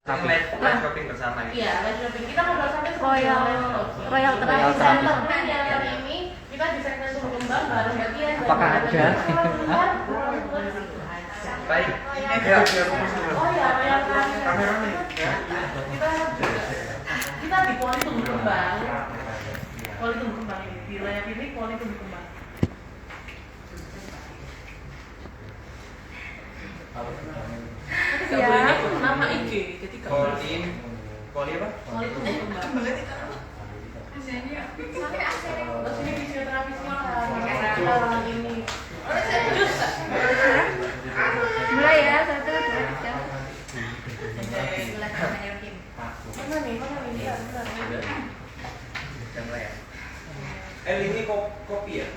live shopping bersama nih. Iya, live shopping. Kita ngobrol sampai Royal Terapi Terapi. yang ini kita bisa tumbuh kembang bareng bagian. Apakah ada? Baik. Oh ya, Royal Terapi. Kamera nih. Kita di poli tumbuh kembang. Poli tumbuh kembang ini di layar ini poli tumbuh kembang. Nggak boleh nyebut nama IG, jadi nggak boleh. Poli apa? Poli tumbuh kembang. Terus ini fisioterapisnya orang ini. Jus. Mulai ya, 1, 2, 3. Mana nih? Iya, bentar. Udah mulai ya? Ini kopi ya?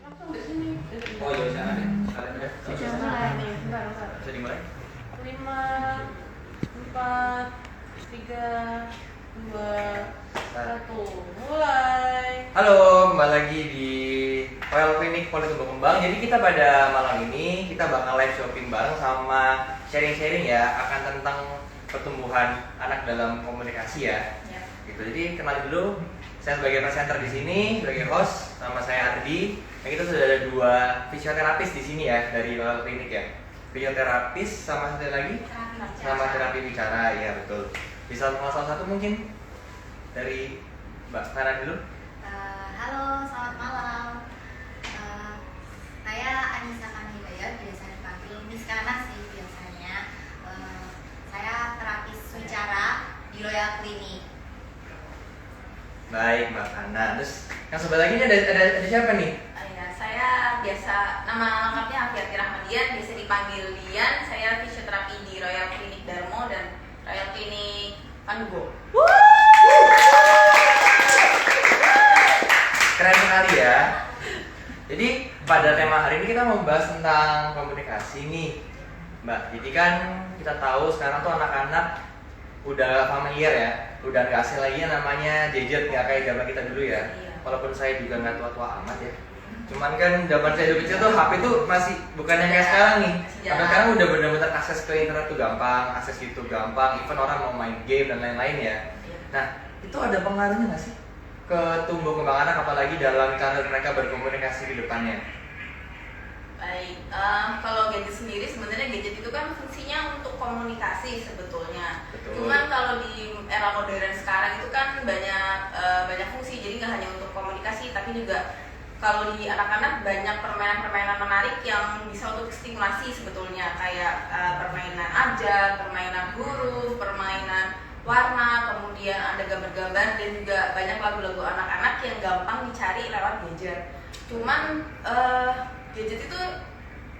Langsung di sini. Oh iya, sana deh. Kalian udah? Sudah mulai. Nih, bentar. Bisa dimulai? 5, 4, 3, 2, 1, mulai. Halo, kembali lagi di Royal Clinic Poli Tumbuh Kembang. Jadi kita pada malam ini kita bakal live shopping bareng sama sharing-sharing ya akan tentang pertumbuhan anak dalam komunikasi ya. Gitu. Jadi kenal dulu, saya sebagai presenter di sini, sebagai host, nama saya Ardi. Dan kita sudah ada 2 fisioterapis di sini ya dari Royal Clinic ya. Fisioterapis sama satu lagi sama terapi bicara, ya betul. Bisa salah satu mungkin dari Mbak Farah dulu. Halo, selamat malam. Saya Anissa Kanhidayat, biasa dipanggil Miss Kana sih biasanya. Saya terapis bicara di Royal Clinic. Baik Mbak Kana. Terus yang sebelah lagi ini ada siapa nih? Ya, saya biasa nama lengkapnya Afiati Rahmadian, biasa dipanggil Dian. Saya fisioterapi di Royal Clinic Darmo dan Royal Clinic Panugo. Keren sekali ya. Jadi pada tema hari ini kita mau membahas tentang komunikasi nih Mbak. Jadi kan kita tahu sekarang tuh anak-anak udah familiar ya, udah nggak asing lagi yang namanya gadget, nggak kayak zaman kita dulu ya. Walaupun saya juga nggak tua-tua amat ya. Cuman kan zaman saya dulu kecil tuh HP tuh masih bukan yang kayak sekarang nih. Sampai sekarang udah benar-benar akses ke internet tuh gampang, akses YouTube gampang, even orang mau main game dan lain-lain ya. Nah, itu ada pengaruhnya nggak sih ke tumbuh kembang anak apalagi dalam karir mereka berkomunikasi di depannya? Baik, kalau gadget sendiri sebenarnya gadget itu kan fungsinya untuk komunikasi sebetulnya. Betul. Cuman kalau di era modern sekarang itu kan banyak fungsi, jadi nggak hanya untuk komunikasi, tapi juga kalau di anak-anak banyak permainan-permainan menarik yang bisa untuk stimulasi sebetulnya, kayak permainan abjad, permainan huruf, permainan warna, kemudian ada gambar-gambar dan juga banyak lagu-lagu anak-anak yang gampang dicari lewat gadget. Cuman gadget itu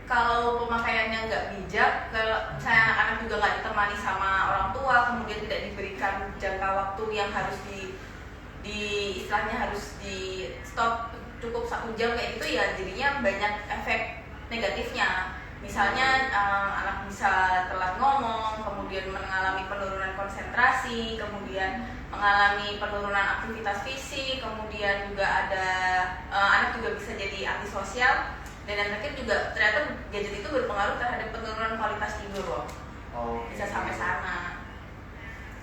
kalau pemakaiannya nggak bijak, kalau saya anak-anak juga nggak ditemani sama orang tua, kemudian tidak diberikan jangka waktu yang harus di istilahnya harus di stop cukup 1 jam kayak gitu ya, jadinya banyak efek negatifnya. Misalnya anak bisa telat ngomong, kemudian mengalami penurunan konsentrasi, kemudian mengalami penurunan aktivitas fisik, kemudian juga ada anak juga bisa jadi antisosial, dan yang terakhir juga ternyata gadget itu berpengaruh terhadap penurunan kualitas tidur loh. Oh, Bisa sampai sana.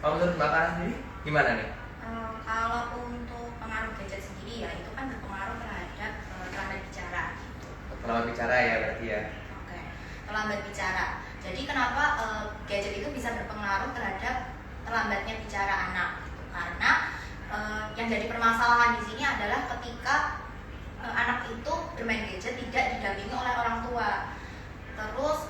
Kalau menurut Mbak Kana sendiri gimana nih? Kalau untuk pengaruh gadget sendiri ya, itu kan berpengaruh terhadap terlambat bicara. Terlambat bicara ya berarti ya. Oke, terlambat bicara. Jadi kenapa gadget itu bisa berpengaruh terhadap terlambatnya bicara anak? Gitu. Karena yang jadi permasalahan di sini adalah ketika anak itu bermain gadget tidak didampingi oleh orang tua. Terus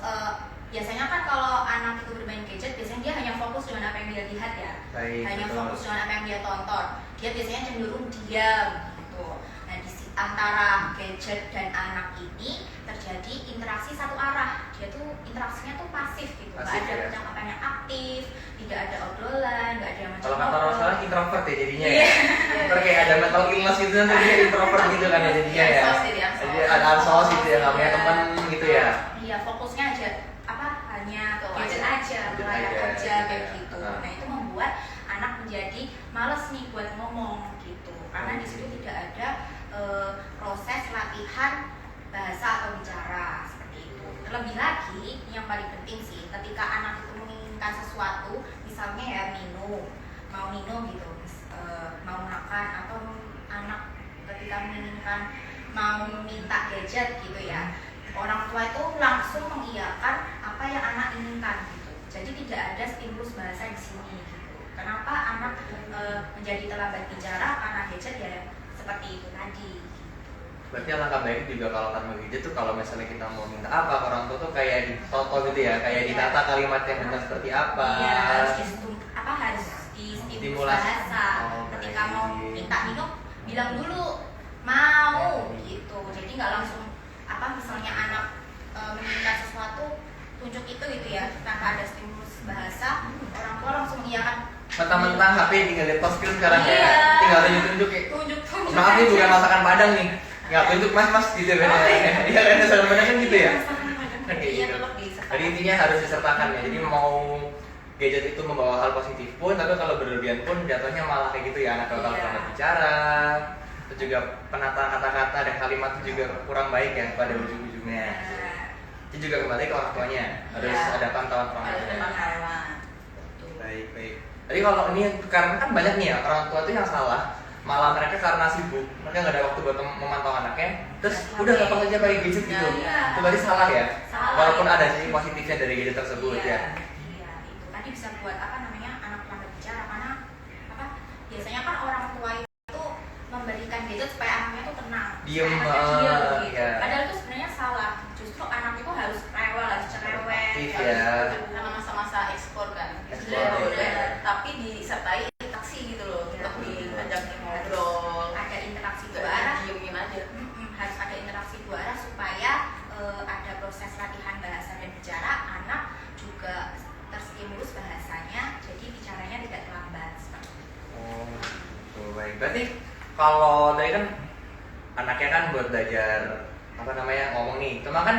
biasanya kan kalau anak itu bermain gadget, biasanya dia hanya fokus dengan apa yang dia lihat ya. Baik, Hanya betul. fokus dengan apa yang dia tonton. Dia biasanya cenderung diam gitu. Nah, antara gadget dan anak ini terjadi interaksi satu arah. Dia tuh interaksinya tuh pasif gitu. Nggak Pasif, ada ya. percakapan yang aktif, tidak ada obrolan, nggak ada yang Kalau kata orang salah introvert ya jadinya ya. Iya. Ntar kayak ada mental illness gitu kan dia introvert gitu kan ya jadinya ya. Ansos jadi ansos. Jadi ada ansos gitu ya, nggak punya teman gitu ya. Iya, fokusnya aja hanya Ke gadget wajah. aja, Gadget layar aja, aja gitu kayak ya. gitu. Nah. Nah, itu membuat anak menjadi males nih buat ngomong gitu. Karena di situ tidak ada proses latihan bahasa atau bicara seperti itu. Terlebih lagi, yang paling penting sih, ketika anak itu menginginkan sesuatu, misalnya misalnya ya mau minum gitu, mau makan atau anak ketika menginginkan mau minta gadget gitu ya, orang tua itu langsung mengiyakan apa yang anak inginkan gitu. Jadi tidak ada stimulus bahasa di sini gitu. Kenapa anak menjadi terlambat bicara karena gadget ya seperti itu tadi. Berarti alangkah baik juga kalau tanpa gadget tuh kalau misalnya kita mau minta apa orang tua tuh kayak ditoto gitu ya, kayak ditata kalimat yang benar seperti apa. Iya, harus harus distimulus bahasa. Oh, Ketika baik. mau minta minum, bilang dulu mau gitu. Jadi nggak langsung misalnya anak meminta sesuatu tunjuk itu gitu ya, tanpa ada stimulus bahasa, orang tua langsung mengiyakan. Mentang-mentang HP tinggal di touch screen sekarang Iya. ya, tinggal tunjuk-tunjuk kayak Tunjuk. maaf nih bukan masakan Padang nih, nggak tunjuk mas gitu kan ya. Iya kan masakan Padang kan gitu ya. Kan kayak Iya, gitu. tetap disertakan. Jadi intinya harus disertakan ya. Jadi mau gadget itu membawa hal positif pun, tapi kalau berlebihan pun jatuhnya malah kayak gitu ya, anak bakal Iya. terlambat bicara. Terus juga penataan kata-kata dan kalimat itu juga kurang baik ya pada ujung-ujungnya. Itu juga kembali ke orang tuanya, harus Iya. ada pantauan orang Harus ada tuanya. pantauan. Baik, baik. Jadi kalau ini karena kan banyak nih ya orang tua itu yang salah, malah mereka karena sibuk, mereka nggak ada waktu buat memantau anaknya, terus udah gampang aja pakai gadget gitu. Iya. Itu berarti salah ya. Salah. Walaupun ada sisi positifnya dari gadget tersebut Iya, ya. iya, itu tadi bisa buat anak terlambat bicara karena biasanya kan orang tua itu memberikan gadget supaya anaknya tuh tenang, Diem, supaya anaknya diem gitu. iya. Padahal itu sebenarnya salah. Justru anak itu harus rewel, harus cerewet, Aktif harus ya. Karena masa-masa ekspor kan. Ekspor, Iya, iya. boleh. Tapi disertai interaksi gitu loh, Iya. untuk diajakin ngobrol. ada interaksi dua Gak arah. diemin aja. Harus ada interaksi dua arah supaya ada proses latihan bahasa dan bicara, anak juga terstimulus bahasanya, jadi bicaranya tidak terlambat. Oh, betul, baik. Berarti kalau tadi kan anaknya kan buat belajar ngomong nih, cuma kan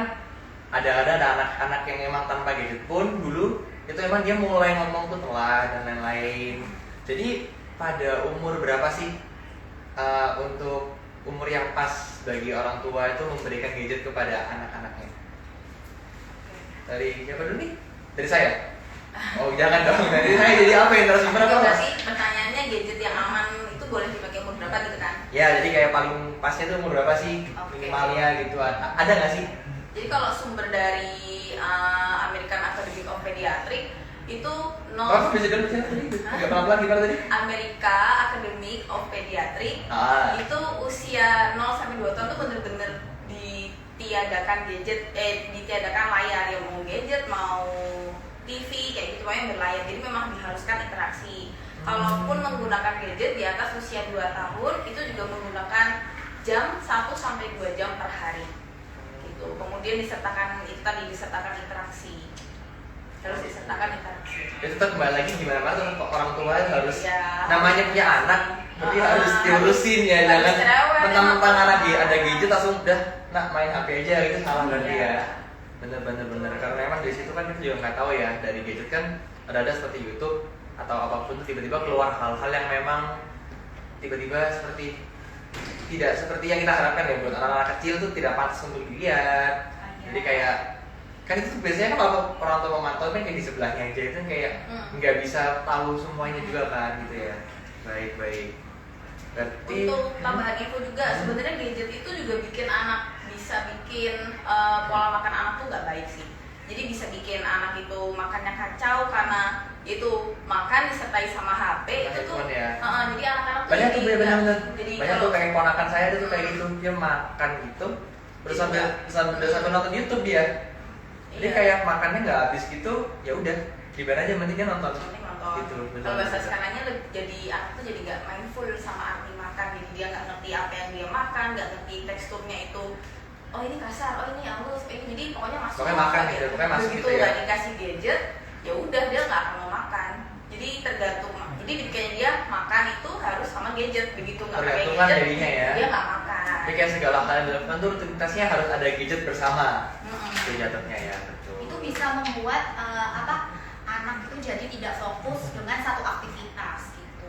ada anak-anak yang memang tanpa gadget pun dulu itu emang dia mulai ngomong tuh telat dan lain-lain. Jadi pada umur berapa sih untuk umur yang pas bagi orang tua itu memberikan gadget kepada anak-anaknya? Dari siapa dulu nih? Dari saya? Oh jangan dong, dari saya jadi apa yang terus Oke, berapa? berarti pertanyaannya gadget yang aman itu boleh dipakai umur berapa gitu kan? Ya, jadi kayak paling pasnya tuh umur berapa sih? Oke. Minimalnya gitu. Ada nggak sih? Jadi kalau sumber dari American Academy of Pediatrics itu Kamu bisa kan tadi? Agak pelan-pelan gimana tadi? Amerika Academy of Pediatrics itu usia 0 sampai 2 tahun tuh bener-bener ditiadakan ditiadakan layar, yang mau gadget mau TV kayak gitu yang berlayar, jadi memang diharuskan interaksi. Kalaupun menggunakan gadget di atas usia 2 tahun itu juga menggunakan jam 1 sampai 2 jam per hari gitu. Kemudian disertakan interaksi, harus disertakan interaksi. Itu tuh kembali lagi gimana tuh orang tua harus Ya. namanya punya anak, tapi harus diurusin ya, harus jangan cerewet, mentang-mentang emang. anak dia ada gadget langsung udah nak main HP aja itu salah berarti Iya. ya. Bener karena emang di situ kan kita juga nggak tahu ya, dari gadget kan ada seperti YouTube atau apapun tuh tiba-tiba keluar hal-hal yang memang tiba-tiba seperti tidak seperti yang kita harapkan ya, buat anak-anak kecil tuh tidak pantas untuk dilihat. Jadi kayak kan itu biasanya kan kalau orang tua memantau kan kayak di sebelahnya aja itu kayak nggak bisa tahu semuanya juga kan gitu ya. Baik. Berarti Untuk tambahan info juga, sebenarnya gadget itu juga bisa bikin pola makan anak tuh nggak baik sih. Jadi bisa bikin anak itu makannya kacau karena itu makan disertai sama HP itu tuh. handphone ya. Jadi anak-anak tuh Banyak tuh jadi bener. jadi Banyak tuh kalau- kayak ponakan saya tuh kayak gitu, dia makan gitu terus sambil nonton YouTube dia. Jadi Iya. kayak makannya nggak habis gitu, ya udah dibiarin aja penting dia nonton. Penting nonton. Gitu, bener. Kalau bahasa sekarangnya jadi anak tuh jadi nggak mindful sama arti makan, jadi dia nggak ngerti apa yang dia makan, nggak ngerti teksturnya itu. Oh ini kasar, oh ini halus, ini jadi pokoknya masuk. Pokoknya makan gitu, pokoknya masuk Begitu gitu ya. nggak dikasih gadget, ya udah dia nggak akan mau makan. Jadi tergantung. Jadi kayaknya dia makan itu harus sama gadget, begitu nggak pakai Tergantungan gadget, jadinya ya. dia nggak makan. Jadi kayak segala hal yang dilakukan tuh rutinitasnya harus ada gadget bersama. Mm-mm. Itu jatuhnya ya, betul. Itu bisa membuat anak itu jadi tidak fokus dengan satu aktivitas gitu.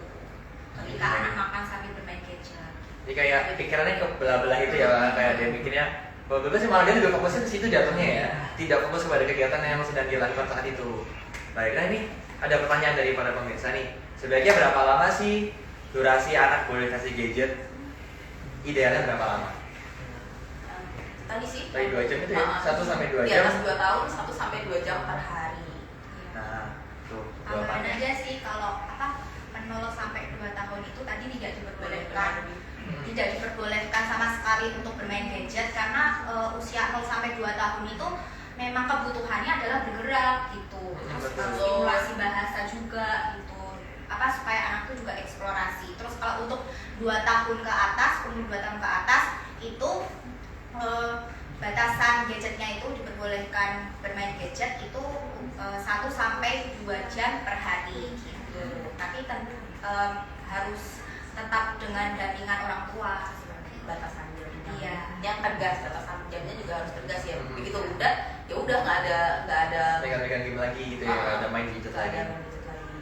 Ketika Iya. anak makan sambil bermain gadget. Jadi kayak pikirannya ke belah-belah itu ya, kayak dia mikirnya bahwa sih malah dia juga fokusnya ke situ jatuhnya ya, tidak fokus kepada kegiatan yang sedang dilakukan saat itu. Baik, nah ini ada pertanyaan dari para pemirsa nih. Sebaiknya berapa lama sih durasi anak boleh kasih gadget? Idealnya berapa lama? Tadi sih Tadi 2 jam itu ya? 1 sampai 2 di jam? atas 2 tahun 1 sampai 2 jam per hari. Nah, tuh Tambahan jawabannya. aja sih kalau 0 sampai 2 tahun itu tadi tidak diperbolehkan. Tidak diperbolehkan sama sekali untuk bermain gadget karena usia 0 sampai 2 tahun itu memang kebutuhannya adalah bergerak gitu. Terus Betul. stimulasi bahasa juga gitu. Supaya anak itu juga eksplorasi. Terus kalau untuk 2 tahun ke atas, umur 2 tahun ke atas itu batasan gadgetnya itu diperbolehkan bermain gadget itu 1 sampai 2 jam per hari gitu. Tapi tentu harus tetap dengan dampingan orang tua seperti itu. Batasan jamnya. Iya. Yang tegas, batasan jamnya juga harus tegas ya. Begitu udah, ya udah nggak ada Pegang-pegang game lagi gitu ya, nggak ada main gadget nggak lagi. ada gadget lagi.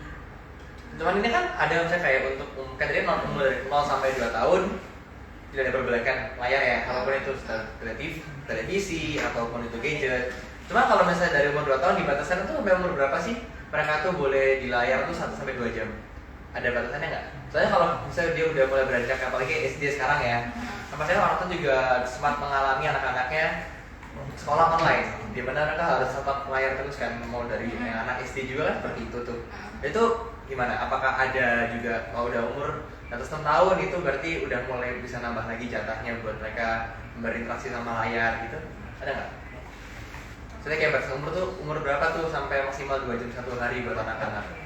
Cuman ini kan ada misalnya kayak untuk kan tadi umur dari 0 sampai 2 tahun tidak diperbolehkan layar ya, walaupun itu televisi ataupun itu gadget. Cuma kalau misalnya dari umur 2 tahun dibataskan itu sampai umur berapa sih mereka tuh boleh di layar tuh 1 sampai 2 jam? Ada batasannya nggak? Soalnya kalau misalnya dia udah mulai beranjak, apalagi SD sekarang ya, pasti orang tua juga sempat mengalami anak-anaknya sekolah online, di mana mereka harus tetap layar terus kan, mau dari yang anak SD juga kan seperti itu tuh. Itu gimana? Apakah ada juga kalau udah umur di atas 6 tahun itu berarti udah mulai bisa nambah lagi jatahnya buat mereka berinteraksi sama layar gitu? Ada nggak? Soalnya kayak batas umur tuh umur berapa tuh sampai maksimal 2 jam 1 hari buat anak-anak?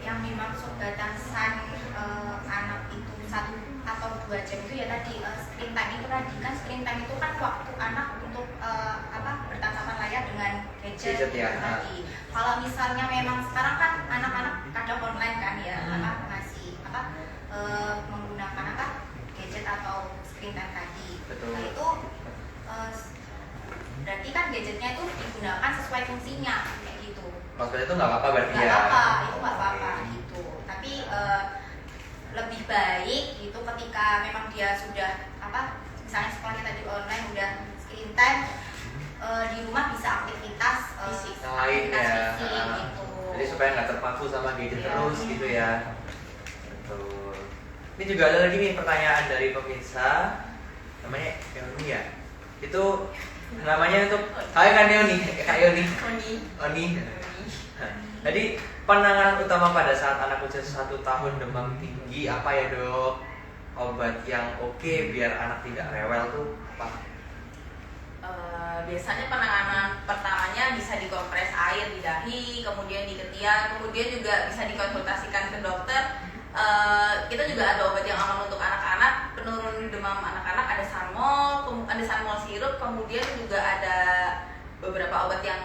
Yang dimaksud batasan anak itu 1 atau 2 jam itu ya tadi screen time itu tadi kan screen time itu kan waktu anak untuk bertatapan layar dengan gadget ya. tadi. Kalau misalnya memang sekarang kan anak-anak kadang online kan ya masih menggunakan gadget atau screen time tadi. Betul. Nah itu berarti kan gadgetnya itu digunakan sesuai fungsinya kayak gitu. Maksudnya itu nggak apa-apa berarti Nggak ya? apa-apa, itu nggak apa-apa gitu. Tapi lebih baik itu ketika memang dia sudah misalnya sekolahnya tadi online udah screen time di rumah bisa aktivitas fisik, Yang lain ya. gitu. Jadi supaya nggak terpaku sama gadget Iya. terus gitu ya. Betul. Ini juga ada lagi nih pertanyaan dari pemirsa, namanya Yoni ya. Itu namanya itu Hai kan Yoni, Kak Yoni. Oni. Jadi penanganan utama pada saat anak usia 1 tahun demam tinggi apa ya dok? Obat yang oke biar anak tidak rewel tuh apa? Biasanya penanganan pertamanya bisa dikompres air di dahi, kemudian di ketiak, kemudian juga bisa dikonsultasikan ke dokter. Kita juga ada obat yang aman untuk anak-anak, penurun demam anak-anak, ada Sanmol sirup, kemudian juga ada beberapa obat yang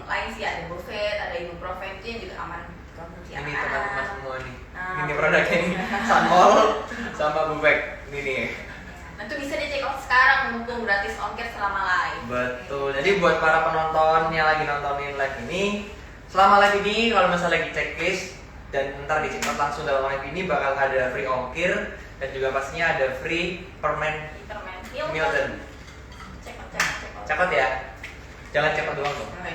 lain sih, ada Bufet, ada Ibuprofen, itu yang juga aman dikonsumsi Ini anak-anak. teman-teman semua nih. Nah, Ini produknya nih, Sanmol sama Bufek. Ini nih. Nah, itu bisa dicek out sekarang, mumpung gratis ongkir selama live. Betul. Jadi buat para penonton yang lagi nontonin live ini, selama live ini kalau misalnya lagi checklist dan ntar dicek out langsung dalam live ini bakal ada free ongkir dan juga pastinya ada free permen Milton. Cek out. Cekot ya. Jangan cekot doang dong. Oh,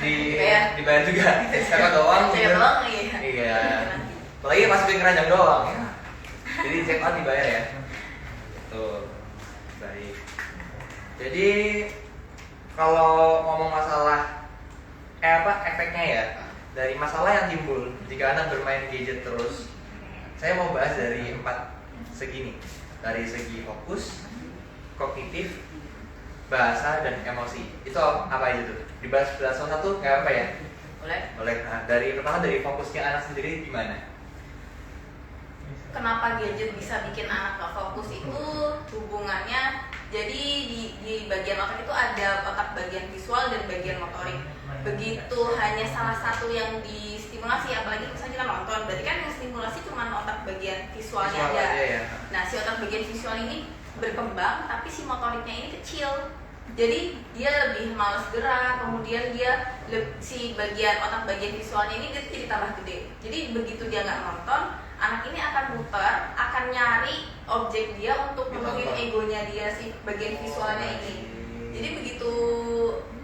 iya. Dibayar juga. Cekot doang. Cek gitu. doang, iya. Iya. Apalagi masukin keranjang doang ya. Jadi cekot dibayar ya. Tuh. Baik. Jadi kalau ngomong masalah efeknya ya, dari masalah yang timbul jika anak bermain gadget terus, saya mau bahas dari 4 segi nih. Dari segi fokus, kognitif, bahasa, dan emosi. Itu apa aja tuh? Dibahas satu nggak apa ya? Boleh. Nah, pertama dari fokusnya anak sendiri gimana? Kenapa gadget bisa bikin anak gak fokus itu hubungannya, jadi di bagian otak itu ada otak bagian visual dan bagian motorik. Begitu hanya salah satu yang distimulasi, apalagi misalnya kita nonton, berarti kan yang stimulasi cuma otak bagian visualnya Visual aja. aja ya. Nah, si otak bagian visual ini berkembang, tapi si motoriknya ini kecil. Jadi dia lebih malas gerak, kemudian dia si otak bagian visualnya ini dia jadi tambah gede. Jadi begitu dia nggak nonton, anak ini akan muter, akan nyari objek dia untuk memenuhi egonya dia si bagian visualnya ini. Jadi begitu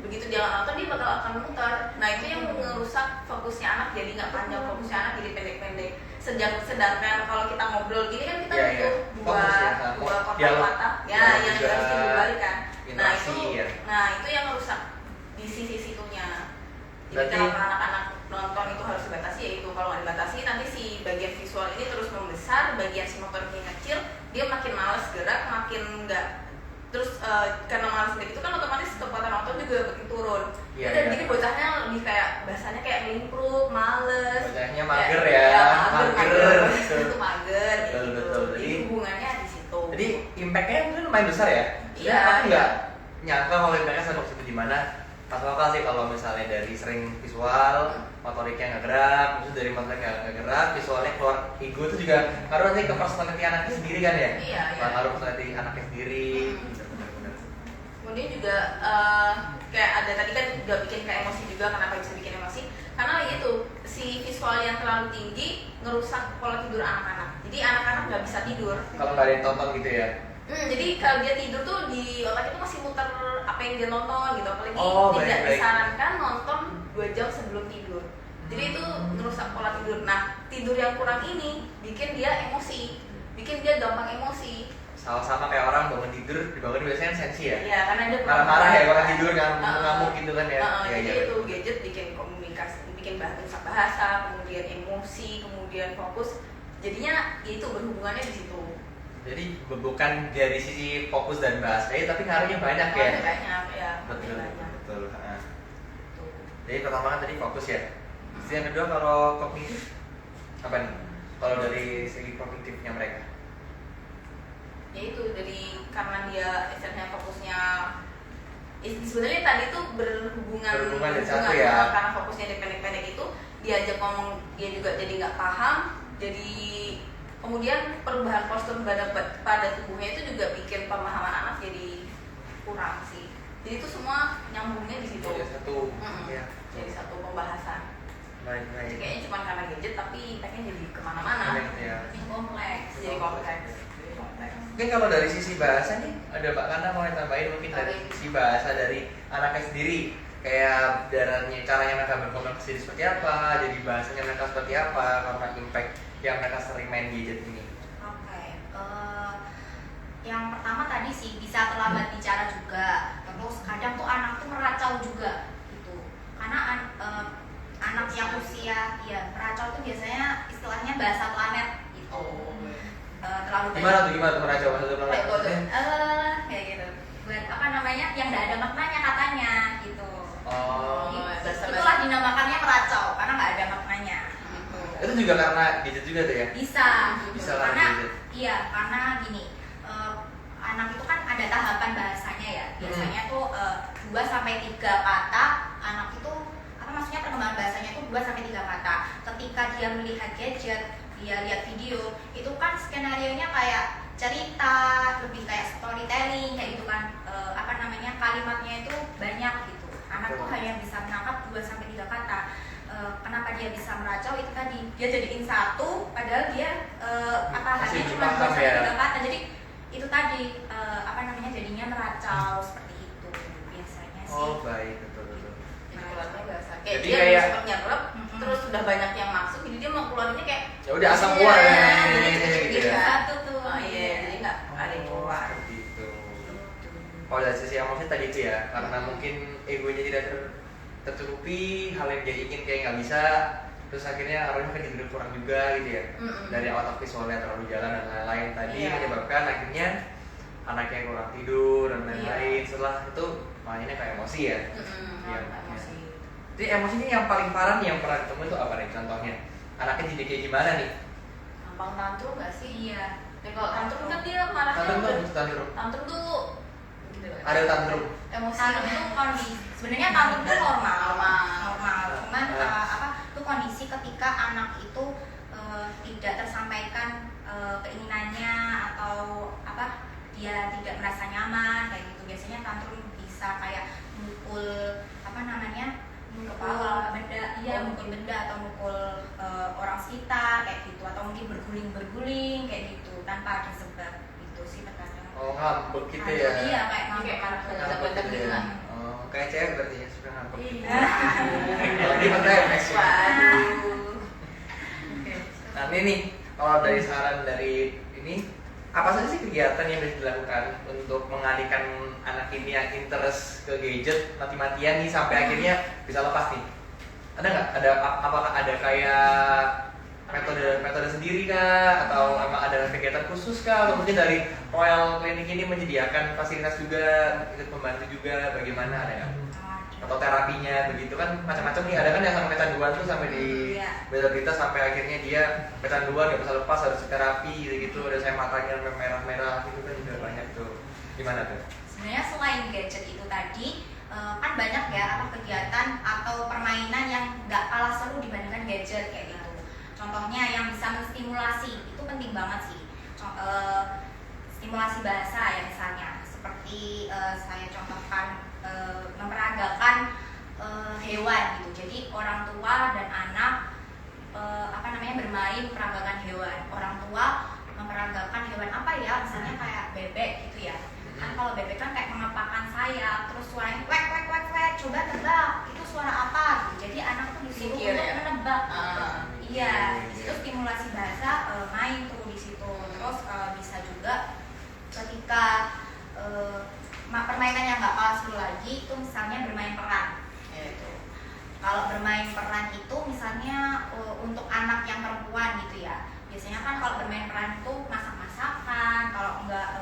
begitu dia nggak nonton dia bakal akan muter. Nah itu yang ngerusak fokusnya anak, jadi nggak panjang fokusnya anak, jadi pendek-pendek. Sedangkan kalau kita ngobrol gini kan kita Iya, butuh iya. dua Fokus ya, dua dialog. kata-kata ya Dialog yang juga, harus dibalik kan. interaksi, ya. Nah itu yang rusak di sisi situnya. Jadi Berarti- kenapa anak-anak nonton itu harus dibatasi, yaitu kalau nggak dibatasi nanti si bagian visual ini terus membesar, bagian si motoriknya kecil, dia makin males gerak, makin nggak terus karena malas gerak itu kan otomatis kekuatan nonton juga makin turun. Iya, Dan iya. jadi bocahnya lebih kayak bahasanya kayak limpruk, males. Bocahnya mager Kayak- ya, mager. mager. Itu mager Betul, gitu. betul. Jadi Jadi- hubungannya di situ. Jadi impactnya itu lumayan besar ya. Iya, Aku iya. nggak nyangka kalau impactnya sampai ke situ, dimana pas lokal sih kalau misalnya dari sering visual, motoriknya nggak gerak, terus dari motoriknya nggak gerak, visualnya keluar ego itu juga ngaruh nanti ke personality anaknya sendiri kan ya. Iya, iya. Ngaruh personality anaknya sendiri. Hmm. Benar-benar. Kemudian juga kayak ada tadi kan juga bikin kayak emosi juga. Kenapa bisa bikin emosi? Karena itu si visual yang terlalu tinggi ngerusak pola tidur anak-anak. Jadi anak-anak nggak bisa tidur. Kalau nggak ada yang tonton gitu ya. Jadi kalau dia tidur tuh di otak itu masih muter apa yang dia nonton gitu. Apalagi Oh, tidak baik, baik. disarankan nonton 2 jam sebelum tidur. Jadi itu ngerusak pola tidur. Nah tidur yang kurang ini bikin dia emosi, bikin dia gampang emosi. Sama kayak orang bangun tidur, dibangun biasanya kan sensi ya. Iya, karena dia Marah-marah ya orang tidur kan, Heeh. ngamuk gitu kan ya. Iya, Jadi iya. itu gadget bikin komunikasi, bikin bahasa, kemudian emosi, kemudian fokus. Jadinya itu berhubungannya di situ. Jadi bukan dari sisi fokus dan bahasanya, tapi ngaruhnya banyak ya. Banyak ya. Betul, banyak. betul. Ha. Tuh. Jadi pertama kan tadi fokus ya. Terus yang kedua kalau kognitif apa nih? Kalau dari segi kognitifnya mereka. Ya itu dari karena dia istilahnya fokusnya sebenarnya tadi tuh Berhubungan dari satu ya. karena fokusnya di pendek-pendek itu diajak ngomong dia juga jadi nggak paham, jadi kemudian perubahan postur pada tubuhnya itu juga bikin pemahaman anak jadi kurang sih. Jadi itu semua nyambungnya di situ. Jadi satu. Mm-mm. Ya. Jadi satu pembahasan. Baik, Jadi baik. kayaknya cuma karena gadget tapi impactnya jadi kemana-mana. Ya. Lebih kompleks. Jadi kompleks. Mungkin kalau dari sisi bahasa nih, ada Mbak Kana mau tambahin mungkin dari Oke. sisi bahasa dari anaknya sendiri, kayak caranya mereka berkomunikasi seperti apa, jadi bahasanya mereka seperti apa karena impact yang mereka sering main gadget ini. Oke, yang pertama tadi sih bisa terlambat bicara juga. Terus kadang tuh anak tuh meracau juga gitu. Karena anak yang usia ya meracau tuh biasanya istilahnya bahasa planet gitu. Terlalu Gimana tuh meracau maksudnya Kayak kode. kayak gitu. Buat apa namanya yang nggak ada maknanya katanya gitu. Oh, Itulah dinamakannya meracau karena nggak ada maknanya. Gitu. itu juga karena gadget juga tuh ya? Bisa Bisa karena gadget. iya karena gini anak itu kan ada tahapan bahasanya ya biasanya tuh 2 sampai 3 kata anak itu apa maksudnya perkembangan bahasanya tuh 2 sampai 3 kata. Ketika dia melihat gadget, dia lihat video, itu kan skenarionya kayak cerita, lebih kayak storytelling kayak gitu kan. Apa namanya kalimatnya itu banyak gitu. Anak tuh hanya bisa menangkap 2 sampai 3 kata. Kenapa dia bisa meracau itu tadi dia jadiin satu padahal dia Masih hanya belum cuma 2 paham sampai ya. 3 kata. Jadi itu tadi apa namanya jadinya meracau seperti itu biasanya sih. Oh baik, betul. Jadi keluarnya bahasa. Jadi Dia kayak- sempat nyerap, terus sudah banyak yang masuk, jadi dia mau keluarinnya kayak Ya udah asam Iya, keluar ya. jadi Gitu gitu ya. Satu tuh. Oh iya, jadi nggak ada yang keluar. Seperti itu. Kalau dari sisi emosi tadi itu ya, karena mungkin egonya tidak tercukupi, hal yang dia ingin kayak nggak bisa, terus akhirnya arahnya kan tidur kurang juga gitu ya. Dari otak visualnya terlalu jalan dan lain-lain tadi Iya. menyebabkan akhirnya anaknya kurang tidur dan lain-lain. Iya. Setelah itu mainnya kayak emosi ya. Iya. Emosi. Jadi emosinya yang paling parah nih yang pernah ketemu itu apa nih contohnya? Anaknya jadi kayak gimana nih? Gampang tantrum nggak sih? Iya. Dan kalau tantrum kan dia marahnya Tantrum tuh udah- tantrum. tantrum tuh gitu kan. Ada tantrum. Emosi. Tantrum itu kondisi sebenarnya tantrum itu normal. Normal. Cuman apa itu kondisi ketika anak itu tidak tersampaikan keinginannya atau apa dia tidak merasa nyaman kayak gitu. Biasanya tantrum bisa kayak mukul apa namanya mukul Kepala. benda, iya mukul benda atau mukul orang sekitar kayak gitu atau mungkin berguling-berguling kayak gitu tanpa ada sebab itu sih terkadang. Oh ngambek gitu Ada, ya. iya kayak Kayak ngambek. ngambek gitu kan. Oh, kayak cewek berarti ya suka ngambek. Iya. Kalau ini pakai MX ya. Waduh. Oke. Nah ini nih, kalau dari saran dari ini, apa saja sih kegiatan yang bisa dilakukan untuk mengalihkan anak ini yang interest ke gadget mati-matian nih sampai akhirnya bisa lepas nih? Ada nggak? Apakah ada kayak metode sendiri kah? Atau emang ada kegiatan khusus kah? Atau mungkin dari Royal Clinic ini menyediakan fasilitas juga, ikut membantu juga, bagaimana ada nggak? Atau terapinya begitu kan macam-macam nih, ada kan yang sampai kecanduan tuh sampai di Iya. berita sampai akhirnya dia kecanduan nggak bisa lepas, harus terapi gitu, ada saya matanya merah-merah gitu kan juga banyak tuh. Gimana tuh? Sebenarnya selain gadget itu tadi kan banyak ya apa kegiatan atau permainan yang nggak kalah seru dibandingkan gadget kayak gitu. Contohnya yang bisa menstimulasi itu penting banget sih. Stimulasi bahasa ya misalnya seperti saya contohkan memperagakan hewan gitu. Jadi orang tua dan anak bermain peragakan hewan. Orang tua memperagakan hewan apa ya? Misalnya kayak bebek gitu ya. Kan kalau bebek kan kayak mengepakkan sayap, terus suaranya wek wek wek wek, coba tebak itu suara apa gitu. Jadi anak tuh disuruh Mikir, untuk ya? menebak. Iya, Iya. di situ stimulasi bahasa main tuh di situ. Terus bisa juga ketika permainan yang nggak kalah seru lagi itu misalnya bermain peran. Gitu. Kalau bermain peran itu misalnya untuk anak yang perempuan gitu ya. Biasanya kan kalau bermain peran itu masak-masakan, kalau enggak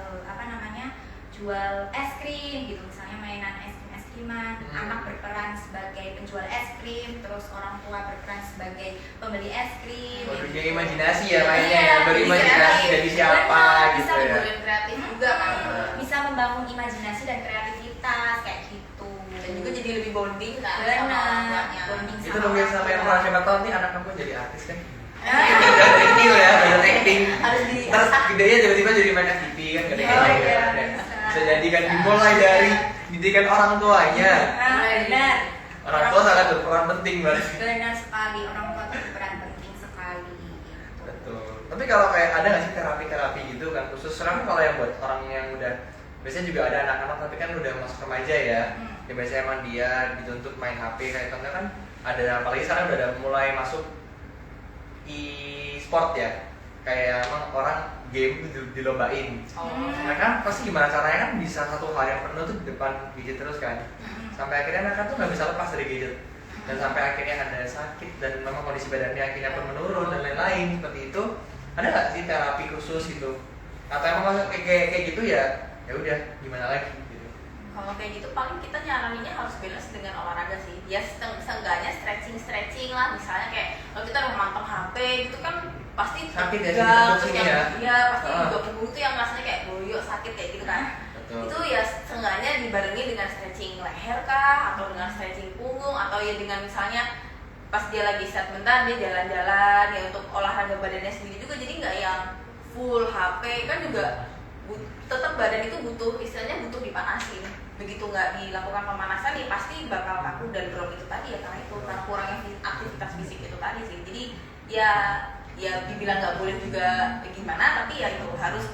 jual es krim gitu, misalnya mainan es kriman, anak berperan sebagai penjual es krim, terus orang tua berperan sebagai pembeli es krim. Oh, gitu. dunia imajinasi ya mainnya, Iya, berimajinasi kreatif. dari siapa Benar, gitu bisa ya. Boleh kreatif juga kan. Bisa membangun imajinasi dan kreativitas kayak gitu. Dan juga jadi lebih bonding kan sama orang benar, tuanya. bonding Itu sama dong biasa orang sampai tua. pernah siapa tahu nih anak kamu jadi artis kan? Ah. Udah acting ya, udah acting. Harus di Terus gedenya tiba-tiba jadi main FTV kan, gak ada Oh, yang iya, ada. bisa. Bisa jadi kan dimulai dari didikan orang tuanya. Benar. Orang tua sangat berperan penting banget. Benar sekali, orang tua itu berperan penting sekali. Betul. Tapi kalau kayak ada nggak sih terapi-terapi gitu kan khusus? Sekarang kalau yang buat orang yang udah biasanya juga ada anak-anak tapi kan udah masuk remaja ya. Ya biasanya emang dia dituntut main HP kayak karena kan ada, apalagi sekarang udah mulai masuk e-sport ya. Kayak emang orang game itu dilombain. Mereka pasti gimana caranya kan bisa satu hari yang penuh tuh di depan gadget terus kan. Sampai akhirnya mereka tuh nggak bisa lepas dari gadget. Dan sampai akhirnya ada sakit dan memang kondisi badannya akhirnya pun menurun dan lain-lain seperti itu. Ada nggak sih terapi khusus gitu? Atau emang kalau kayak gitu ya udah gimana lagi gitu. Kalau kayak gitu paling kita nyaraninnya harus balance dengan olahraga sih. Ya seenggaknya stretching lah, misalnya kayak kalau kita udah mantap HP gitu kan pasti Sakit ya sih, tegang, tentu terus sih yang ya. iya pasti Ah. juga punggung tuh yang rasanya kayak boyok sakit kayak gitu kan. Betul. Itu ya seenggaknya dibarengi dengan stretching leher kah, atau dengan stretching punggung, atau ya dengan misalnya pas dia lagi set bentar dia jalan-jalan ya untuk olahraga badannya sendiri juga, jadi nggak yang full HP kan juga tetap badan itu butuh, istilahnya butuh dipanasin. Begitu nggak dilakukan pemanasan ya pasti bakal kaku dan drop itu tadi ya, karena itu karena kurangnya aktivitas fisik itu tadi sih. Jadi ya dibilang nggak boleh juga gimana, tapi ya itu harus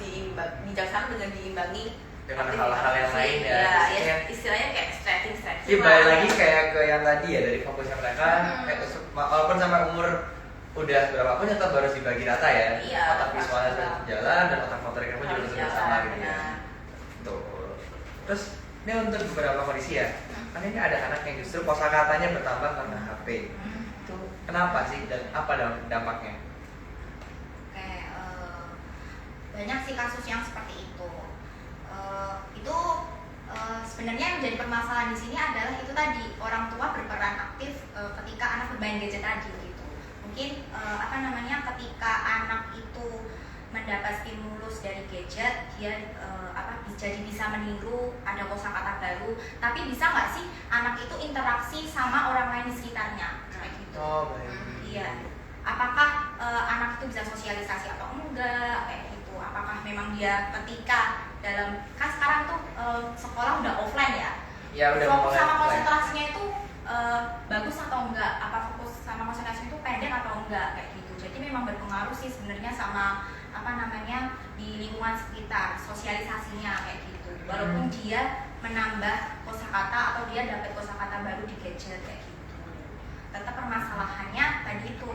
bijaksana dengan diimbangi Dengan aktivitas hal-hal yang fisik. lain ya. Ya istilahnya kayak stretching Iya balik lagi kayak ke yang tadi ya, dari fokusnya mereka kayak walaupun sampai umur udah berapapun tetap harus dibagi rata ya. Iya, Otak visualnya harus harus jalan dan otak motoriknya pun juga harus harus jalan, bersama gitu ya. benar. Betul. Terus ini untuk beberapa kondisi ya. Kan ini ada anak yang justru kosakatanya bertambah karena HP. Itu kenapa sih dan apa dampaknya? Oke, banyak sih kasus yang seperti itu. Sebenarnya yang menjadi permasalahan di sini adalah itu tadi, orang tua berperan aktif ketika anak bermain gadget tadi gitu. Mungkin ketika anak itu mendapat stimulus dari gadget, dia jadi bisa meniru, ada kosakata baru. Tapi bisa nggak sih anak itu interaksi sama orang lain di sekitarnya kayak gitu? Oh, baik. Iya. Apakah anak itu bisa sosialisasi atau enggak kayak gitu? Apakah memang dia ketika dalam, kan sekarang tuh sekolah udah offline ya? Ya udah Fokus mulai sama offline. konsentrasinya itu bagus atau enggak? Apa fokus sama konsentrasinya itu pendek atau enggak kayak gitu? Jadi memang berpengaruh sih sebenarnya sama di lingkungan sekitar, sosialisasinya kayak gitu. Walaupun dia menambah kosakata atau dia dapat kosakata baru di gadget kayak gitu. Tetap permasalahannya tadi itu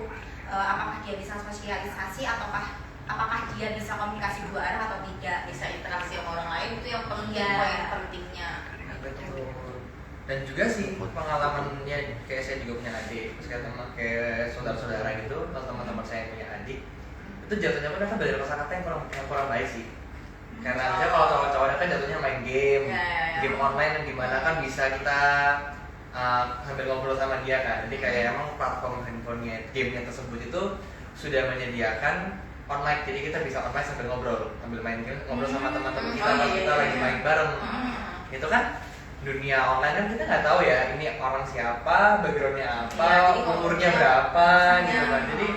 apakah dia bisa sosialisasi apakah dia bisa komunikasi dua arah atau tidak, Bisa interaksi sama orang lain, itu yang penting, Iya. poin pentingnya. Betul. Dan juga sih pengalamannya, kayak saya juga punya adik, terus kayak saudara-saudara gitu, atau teman-teman saya yang punya adik, itu jatuhnya mereka belajar kosakata yang kurang baik sih. Karena misalnya kalau cowok-cowoknya kan jatuhnya main game, game online yang dimana kan bisa kita sambil ngobrol sama dia kan. Jadi kayak emang platform handphonenya, gamenya tersebut itu sudah menyediakan online, jadi kita bisa online sambil sambil main game, ngobrol sama teman-teman kita, pas kita lagi main bareng. Itu kan dunia online kan kita nggak tahu ya ini orang siapa, backgroundnya apa, Iya, jadi umurnya ngomongnya berapa gitu kan. Jadi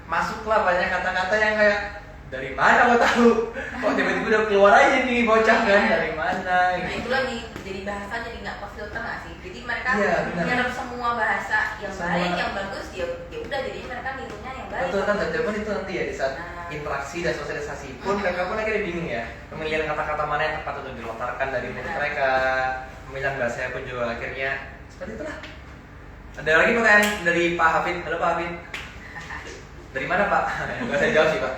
masuklah banyak kata-kata yang kayak dari mana kok tahu, kok tiba-tiba udah keluar aja nih bocah kan, dari mana Nah gitu. itu lagi jadi bahasa jadi nggak kefilter nggak sih? Jadi mereka Iya, benar. nyerap semua bahasa yang Semua. baik, yang bagus, ya udah jadi mereka minumnya yang baik. Betul kan, dan itu nanti ya di saat Nah. interaksi dan sosialisasi pun mereka pun akhirnya bingung ya pemilihan kata-kata mana yang tepat untuk dilontarkan dari mulut Benar. mereka, pemilihan bahasanya pun juga akhirnya seperti itulah. Ada lagi pertanyaan dari Pak Hafid. Halo Pak Hafid. Dari mana Pak? Nggak saya jawab sih Pak.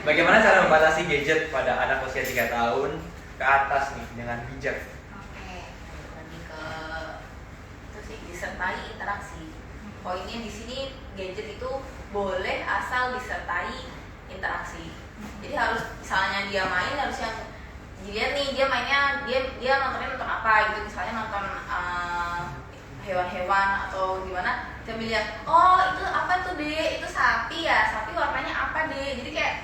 Bagaimana cara membatasi gadget pada anak usia 3 tahun ke atas nih dengan bijak? Oke. Lebih ke itu sih, disertai interaksi. Poinnya di sini gadget itu boleh asal disertai interaksi. Jadi harus misalnya dia main harus yang dia mainnya dia nonton apa gitu, misalnya nonton hewan-hewan atau gimana, kita lihat oh itu apa tuh deh, itu sapi ya, sapi warnanya apa deh, jadi kayak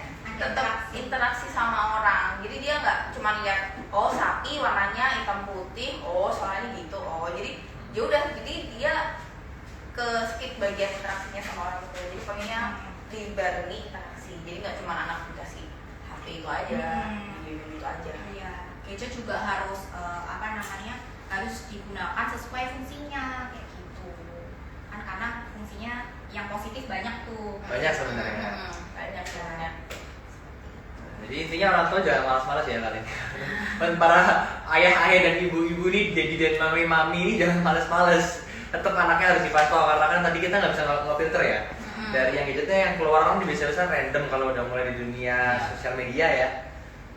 tetap interaksi sama orang. Jadi dia nggak cuma lihat oh sapi warnanya hitam putih, oh soalnya gitu, oh jadi ya udah, jadi dia ke skip bagian interaksinya sama orang itu. Jadi pokoknya dibarengi interaksi, jadi nggak cuma anak dikasih HP itu aja, video itu aja. Iya, gadget juga harus harus digunakan sesuai fungsinya kayak gitu. Kan karena fungsinya yang positif banyak tuh. Banyak sebenarnya. Banyak sebenarnya. Jadi intinya orang tua jangan malas-malas ya kali ini. Dan para ayah-ayah dan ibu-ibu nih, jadi dan mami-mami ini jangan malas-malas. Tetap anaknya harus dipantau karena kan tadi kita nggak bisa nge-filter ya. Dari yang gadgetnya yang keluar kan biasa-biasa random kalau udah mulai di dunia sosial media ya.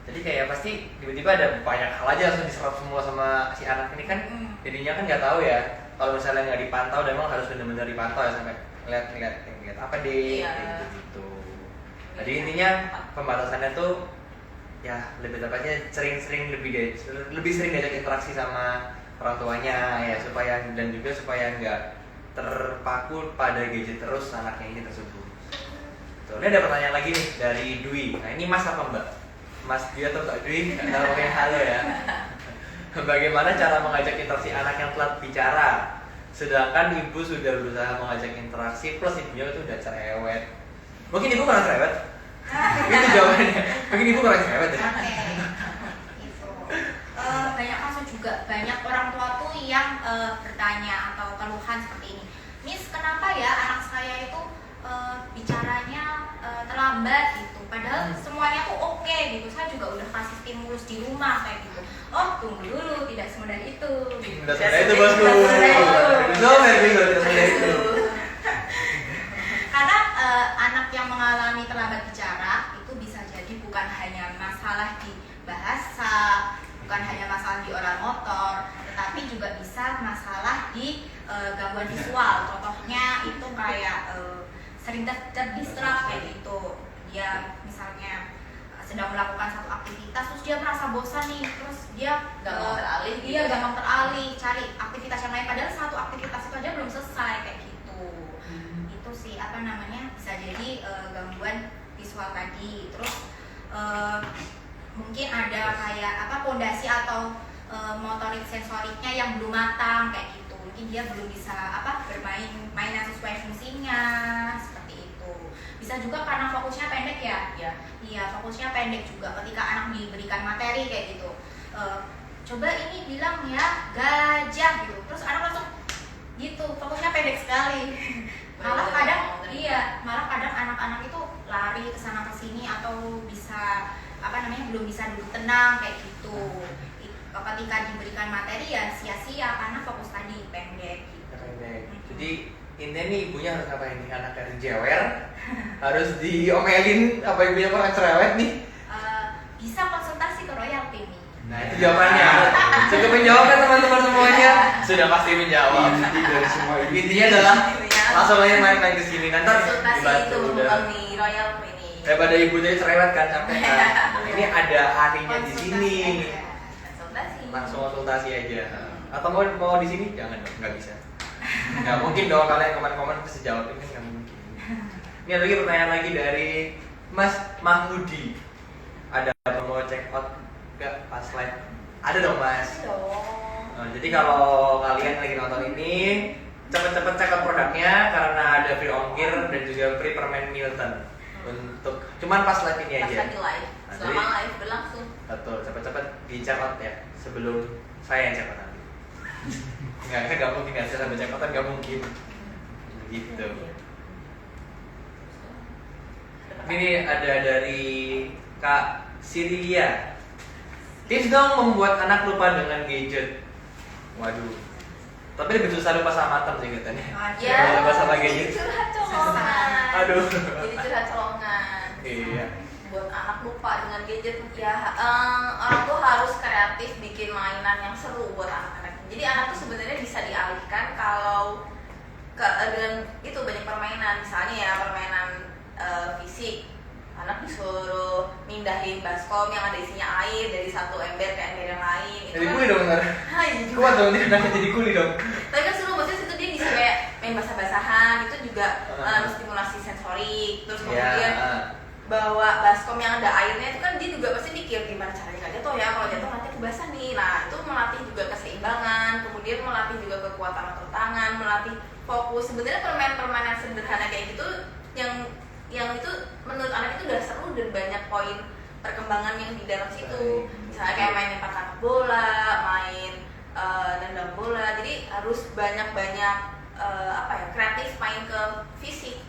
Jadi kayak pasti tiba-tiba ada banyak hal aja langsung diserap semua sama si anak ini kan. Jadinya kan nggak tahu ya. Kalau misalnya nggak dipantau, dan memang harus benar-benar dipantau ya sampai lihat apa deh, Iya. kayak gitu. Jadi intinya pembatasannya tuh ya lebih tepatnya lebih sering diajak interaksi sama orang tuanya ya, supaya dan juga supaya nggak terpaku pada gadget terus anaknya ini tersebut. Tuh, ini ada pertanyaan lagi nih dari Dwi. Nah ini Mas apa Mbak? Mas Dwi atau Mbak Dwi? Kalau pakai halo ya. Bagaimana cara mengajak interaksi anak yang telat bicara, sedangkan ibu sudah berusaha mengajak interaksi plus ibunya itu udah cerewet? Mungkin ibu kurang cerewet? Itu jawabannya. Mungkin ibu kurang cerewet ya? Oke. Gitu. Banyak kasus juga, banyak orang tua tuh yang bertanya atau keluhan seperti ini. Miss, kenapa ya anak saya itu bicaranya terlambat gitu? Padahal semuanya tuh oke gitu. Saya juga udah kasih stimulus di rumah kayak gitu. Oh, tunggu dulu, tidak semudah itu. Tidak semudah itu bosku. Tidak semudah itu. Karena anak yang mengalami terlambat bicara itu bisa jadi bukan hanya masalah di bahasa, bukan hanya masalah di oral motor, tetapi juga bisa masalah di gangguan visual. Contohnya itu kayak sering terdistrak kayak gitu. Dia misalnya sedang melakukan satu aktivitas terus dia merasa bosan nih, terus dia Gampang teralih gitu. dia gampang teralih cari aktivitas yang lain padahal satu aktivitas itu aja belum selesai kayak gitu. Itu sih bisa jadi gangguan visual tadi. Terus mungkin ada kayak pondasi atau motorik sensoriknya yang belum matang kayak gitu. Mungkin dia belum bisa bermain yang sesuai fungsinya seperti itu. Bisa juga karena fokusnya pendek ya. Iya, fokusnya pendek juga ketika anak diberikan materi kayak gitu. Coba ini bilang ya gajah gitu. Terus anak langsung gitu, fokusnya pendek sekali. malah kadang anak-anak itu lari ke sana ke sini atau bisa belum bisa duduk tenang kayak gitu. ketika diberikan materi ya sia-sia karena fokus tadi pendek gitu. Pendek. Jadi intinya nih ibunya harus ngapain nih? Anak harus jewer, harus diomelin apa ibunya orang cerewet nih. Bisa konsultasi ke royalty nih. Nah itu jawabannya. Sudah menjawab kan teman-teman semuanya? Sudah pasti menjawab. Inti dari semua ini. Intinya adalah langsung aja main-main ke sini. Nanti konsultasi itu udah. di Royal Clinic. Daripada ibunya cerewet kan capek kan. Ini ada ahlinya di sini. Konsultasi. Langsung konsultasi aja. Atau mau di sini? Jangan dong, nggak bisa. Nggak mungkin dong kalian komen-komen bisa jawabin kan nggak mungkin. Ini ada lagi pertanyaan lagi dari Mas Mahmudi. Ada mau check out nggak pas slide? Ada dong Mas. Nah, jadi kalau kalian lagi nonton ini cepet-cepet check out produknya karena ada free ongkir dan juga free permen Milton untuk cuman pas live ini Pas aja. lagi live. Nah, Selama jadi- live berlangsung. Betul, cepet-cepet di check out ya sebelum saya yang check out nanti. Nggak mungkin nggak sampai check out nggak mungkin. Gitu. Ini ada dari Kak Sirilia. Tips dong membuat anak lupa dengan gadget. Waduh. Tapi lebih susah lupa sama matem sih katanya. Ya, Kalau lupa sama gadget. jadi curhat colongan. Aduh. Jadi curhat colongan. Iya. Buat anak lupa dengan gadget ya, orang tuh harus kreatif bikin mainan yang seru buat anak-anak. Jadi anak tuh sebenarnya bisa dialihkan kalau dengan itu banyak permainan, misalnya ya permainan fisik. Anak disuruh mindahin baskom yang ada isinya air dari satu ember ke ember yang lain. Jadi kuli dong ntar. Iya juga. Kuat dong, dia jadi kuli dong. Tapi kan seru, maksudnya situ dia bisa kayak main basah-basahan, itu juga stimulasi sensorik. Terus kemudian bawa baskom yang ada airnya itu kan dia juga pasti mikir gimana caranya nggak jatuh ya, kalau jatuh nanti kebasah nih. Nah itu melatih juga keseimbangan, kemudian melatih juga kekuatan otot tangan, melatih fokus. Sebenarnya permainan-permainan sederhana kayak gitu yang itu menurut anak itu udah seru dan banyak poin perkembangan yang di dalam situ. Misalnya kayak main lempar tangkap bola, main nendang bola. Jadi harus banyak-banyak kreatif, main ke fisik,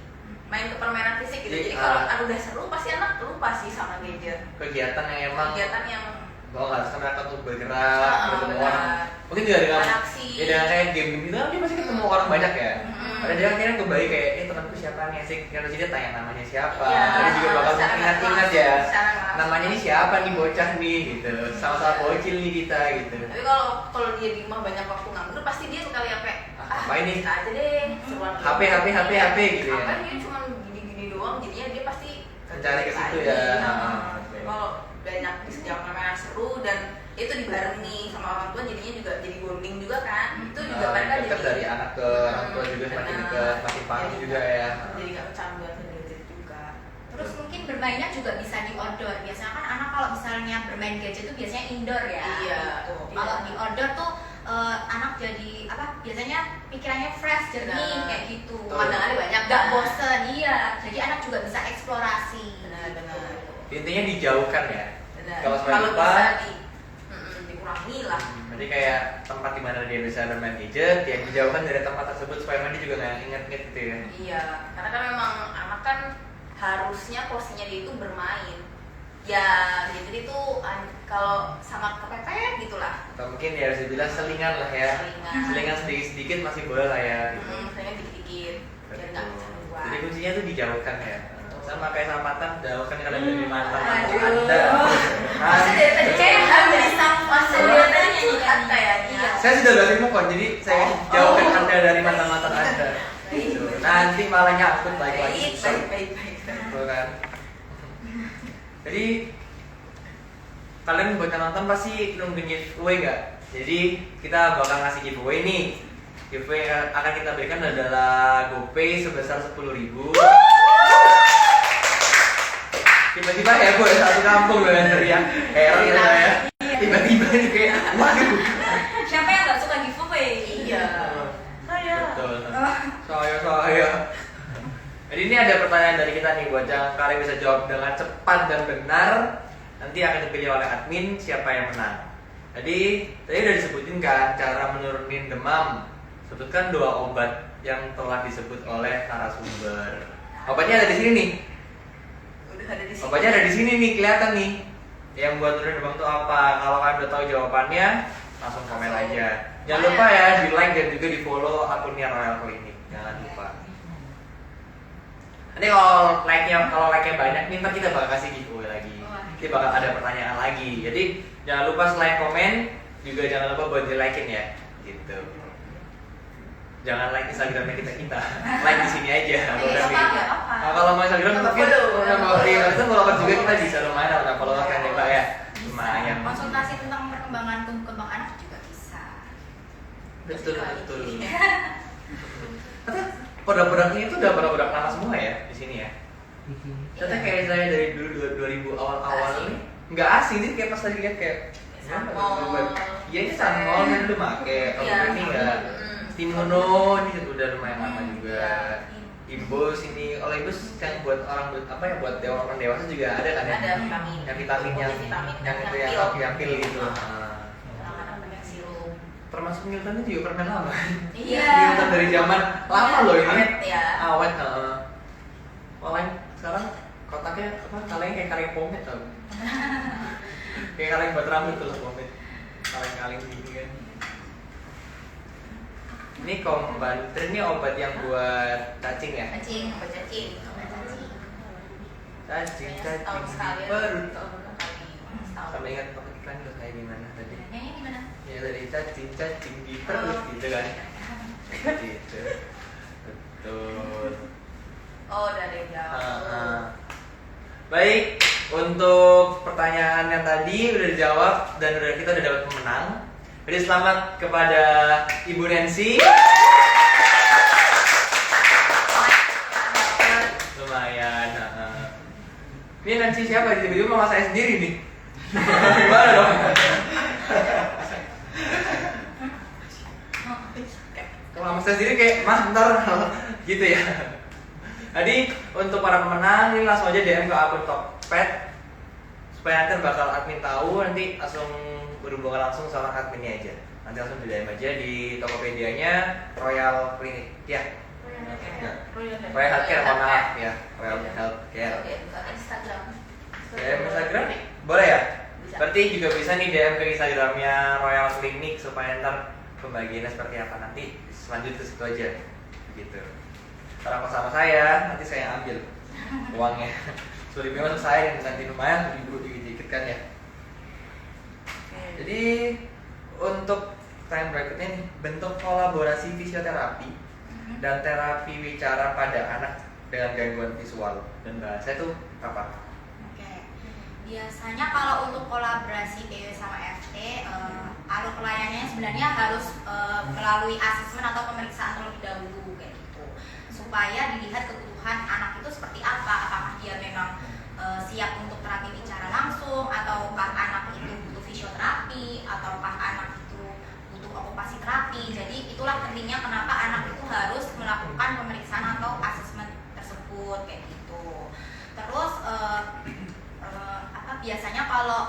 main ke permainan fisik gitu. Jadi kalau udah seru pasti anak lupa sih sama gadget. Kegiatan yang emang Kegiatan yang harus mereka tuh bergerak, ketemu benar. orang. Mungkin juga dengan Atraksi. ya dengan kayak game gitu kan dia pasti ketemu orang banyak ya. Ada dia akhirnya kebaik kayak temanku siapa nih asik. Kalau dia tanya namanya siapa. Iya, Jadi juga bakal secara ingat-ingat langsung, ya. secara langsung. Namanya ini siapa nih bocah nih gitu. Sama-sama bocil nih kita gitu. Tapi kalau dia di rumah banyak waktu nganggur pasti dia sekali apa? Apa ini? Kita aja deh. Seruan HP gitu ya. Apa dia cuma gini-gini doang, jadinya dia pasti Mencari ke situ lagi. ya. Nah, Oke. Kalau banyak disediakan permainan seru dan itu dibarengi sama orang tua jadinya juga jadi bonding juga kan. Itu juga mereka dekat jadi dari anak ke orang tua juga semakin benar. dekat, makin paham Jadi juga ya. Jadi nggak kecanduan ke gadget juga. Terus mungkin bermainnya juga bisa di outdoor. Biasanya kan anak kalau misalnya bermain gadget itu biasanya indoor ya. Iya. Gitu. Kalau di outdoor tuh anak jadi biasanya pikirannya fresh, jernih Benar. kayak gitu. Pemandangannya banyak, Nggak kan? bosen, iya. Jadi anak juga bisa eksplorasi. Benar-benar. Intinya dijauhkan ya. Benar. Kalau sampai Kalau lupa, bisa dikurangi lah. berarti kayak tempat di mana dia bisa bermain gadget, ya dijauhkan dari tempat tersebut supaya dia juga nggak inget-inget gitu ya. Iya, karena kan memang anak kan harusnya porsinya dia itu bermain. Ya, jadi itu kalau sama kepepet gitulah. Atau mungkin ya harus dibilang selingan lah ya. Selingan sedikit-sedikit masih boleh lah ya. Gitu. Misalnya dikit-dikit, biar nggak Betul. kecanduan. Jadi kuncinya tuh dijauhkan ya. Sama kayak sama mantan, jauhkan kalian dari mantan Aduh. Anda. Masa dari tadi kayak Ambil sampah masa dari tadi nyanyikan kayaknya. Saya sudah berarti move on, jadi saya jauhkan Anda dari mantan-mantan Anda. Gitu. Nanti malah nyangkut balik lagi. Baik. Betul kan? Jadi kalian buat yang nonton pasti nungguin giveaway nggak? Jadi kita bakal ngasih giveaway nih. Giveaway yang akan kita berikan adalah GoPay sebesar 10.000. Tiba-tiba heboh ya satu kampung loh yang teriak. Heran ya saya. Tiba-tiba ini kayak waduh. Siapa yang nggak suka giveaway? Iya. Saya. Betul. Saya. Jadi ini ada pertanyaan dari kita nih buat yang kalian bisa jawab dengan cepat dan benar. Nanti akan dipilih oleh admin siapa yang menang. Tadi udah disebutin kan cara menurunin demam. Sebutkan 2 obat yang telah disebut oleh narasumber. Obatnya ada di sini nih. Udah ada di sini. Obatnya ada di sini nih, kelihatan nih. yang buat turun demam itu apa. Kalau kalian udah tahu jawabannya, langsung komen aja. Jangan lupa ya di like dan juga di follow akunnya Royal Clinic. Jangan lupa. Nanti kalau like-nya banyak, nih ntar kita bakal kasih giveaway lagi. Kita bakal ada pertanyaan lagi. Jadi jangan lupa selain komen, juga jangan lupa buat di like-in ya. Gitu. Jangan like Instagramnya kita, like di sini aja. Nah, kalau mau Instagram kita kita follow juga, kita bisa lumayan udah follow kan ya Mbak ya. Lumayan. Konsultasi tentang perkembangan tumbuh kembang anak juga bisa. Betul. Produk-produknya itu udah produk lama semua ya di sini ya. Ternyata kayak saya dari dulu 2000 awal ini nggak asing sih, kayak pas tadi lihat kayak iya ini Sanmol kan dulu make, kalau ini nggak. Timuno ini udah lumayan lama juga. Imbus ini, kalau Imbus yang buat orang apa ya, buat orang dewasa juga ada kan ya? Ada vitamin. Yang vitamin yang itu yang pil gitu. Anak-anak banyak sirup. Termasuk Milton itu juga permen lama. Iya. Milton dari zaman lama loh ini. Awet ya. Awet. Kalau sekarang kotaknya apa? Kaleng kayak kaleng pomade tau? Kayak kaleng buat rambut tuh pomade. Kaleng-kaleng gini kan. Ini Kombanter, ini obat yang buat cacing ya? Cacing. Cacing Setahun sekali. perut. Setahun. Sama ingat apa iklan itu kayak gimana tadi? Nyanyi gimana? Ya dari cacing di perut gitu kan? Gitu. Betul. Oh, dari jauh. Baik, untuk pertanyaan yang tadi udah dijawab dan kita udah dapat pemenang. Jadi selamat kepada Ibu Nancy. Lumayan. Ini Nancy siapa? Tiba-tiba mama saya sendiri nih. Gimana dong? Kalau mama saya sendiri kayak, mah ntar gitu ya. Jadi untuk para pemenang ini langsung aja DM ke akun Tokped supaya nanti bakal admin tahu, nanti langsung berhubungan langsung sama adminnya aja. Nanti langsung di DM aja di Tokopedia-nya Royal Clinic ya. Royal Healthcare, mohon maaf ya. Royal Healthcare. Oke, buka Instagram. DM Instagram boleh ya? Bisa. Berarti juga bisa nih DM ke Instagramnya Royal Clinic supaya ntar pembagiannya seperti apa nanti selanjut ke situ aja gitu. Kalau sama saya nanti saya ambil uangnya. Sorry memang saya yang nanti lumayan dikit kan ya. Jadi untuk time berikutnya nih, bentuk kolaborasi fisioterapi dan terapi wicara pada anak dengan gangguan visual dan bahasa itu apa? Oke. Biasanya kalau untuk kolaborasi PW sama FT, alur pelayanannya sebenarnya harus melalui asesmen atau pemeriksaan terlebih dahulu kayak gitu, supaya dilihat kebutuhan anak itu seperti apa, apakah dia memang siap untuk terapi bicara langsung, ataukah anak itu butuh fisioterapi, ataukah anak itu butuh okupasi terapi. Jadi itulah pentingnya kenapa anak itu harus melakukan pemeriksaan atau asesmen tersebut kayak gitu. Terus biasanya kalau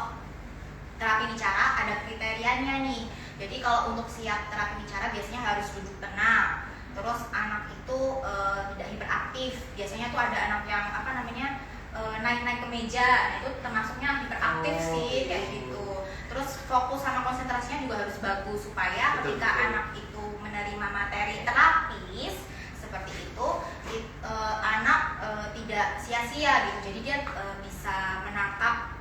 terapi bicara ada kriterianya nih. Jadi kalau untuk siap terapi bicara biasanya harus duduk tenang. Terus anak itu tidak hiperaktif. Biasanya tuh ada anak yang naik-naik ke meja, nah itu termasuknya hiperaktif sih kayak gitu. Terus fokus sama konsentrasinya juga harus bagus supaya ketika anak itu menerima materi terapis seperti itu, anak tidak sia-sia gitu. Jadi dia bisa menangkap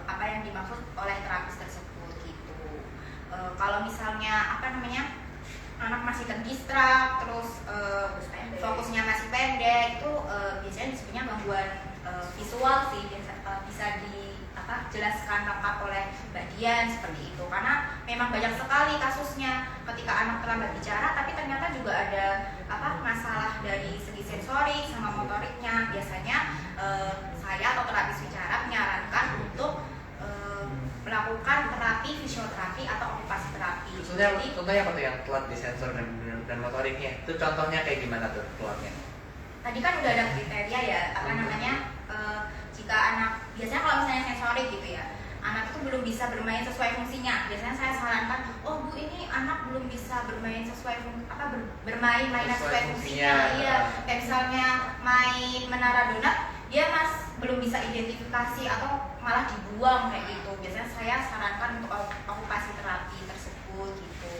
apa yang dimaksud oleh terapis tersebut gitu. Kalau misalnya anak masih terdistrak, terus fokusnya masih pendek, itu biasanya disebutnya gangguan visual sih, bisa dijelaskan lengkap oleh Mbak Dian seperti itu. Karena memang banyak sekali kasusnya ketika anak terlambat bicara, tapi ternyata juga ada masalah dari segi sensorik sama motoriknya. Biasanya saya atau terapis bicara menyarankan untuk melakukan terapi fisioterapi atau okupasi terapi. Contohnya apa tuh yang telat di sensor dan motoriknya? Itu contohnya kayak gimana tuh telatnya? Tadi kan udah ada kriteria ya, jika anak, biasanya kalau misalnya sensorik gitu ya, anak itu belum bisa bermain sesuai fungsinya. Biasanya saya sarankan, oh Bu, ini anak belum bisa bermain sesuai bermain mainan sesuai fungsinya. Iya, kayak misalnya main menara donat, dia belum bisa identifikasi atau malah dibuang kayak gitu, biasanya saya sarankan untuk okupasi terapi tersebut gitu.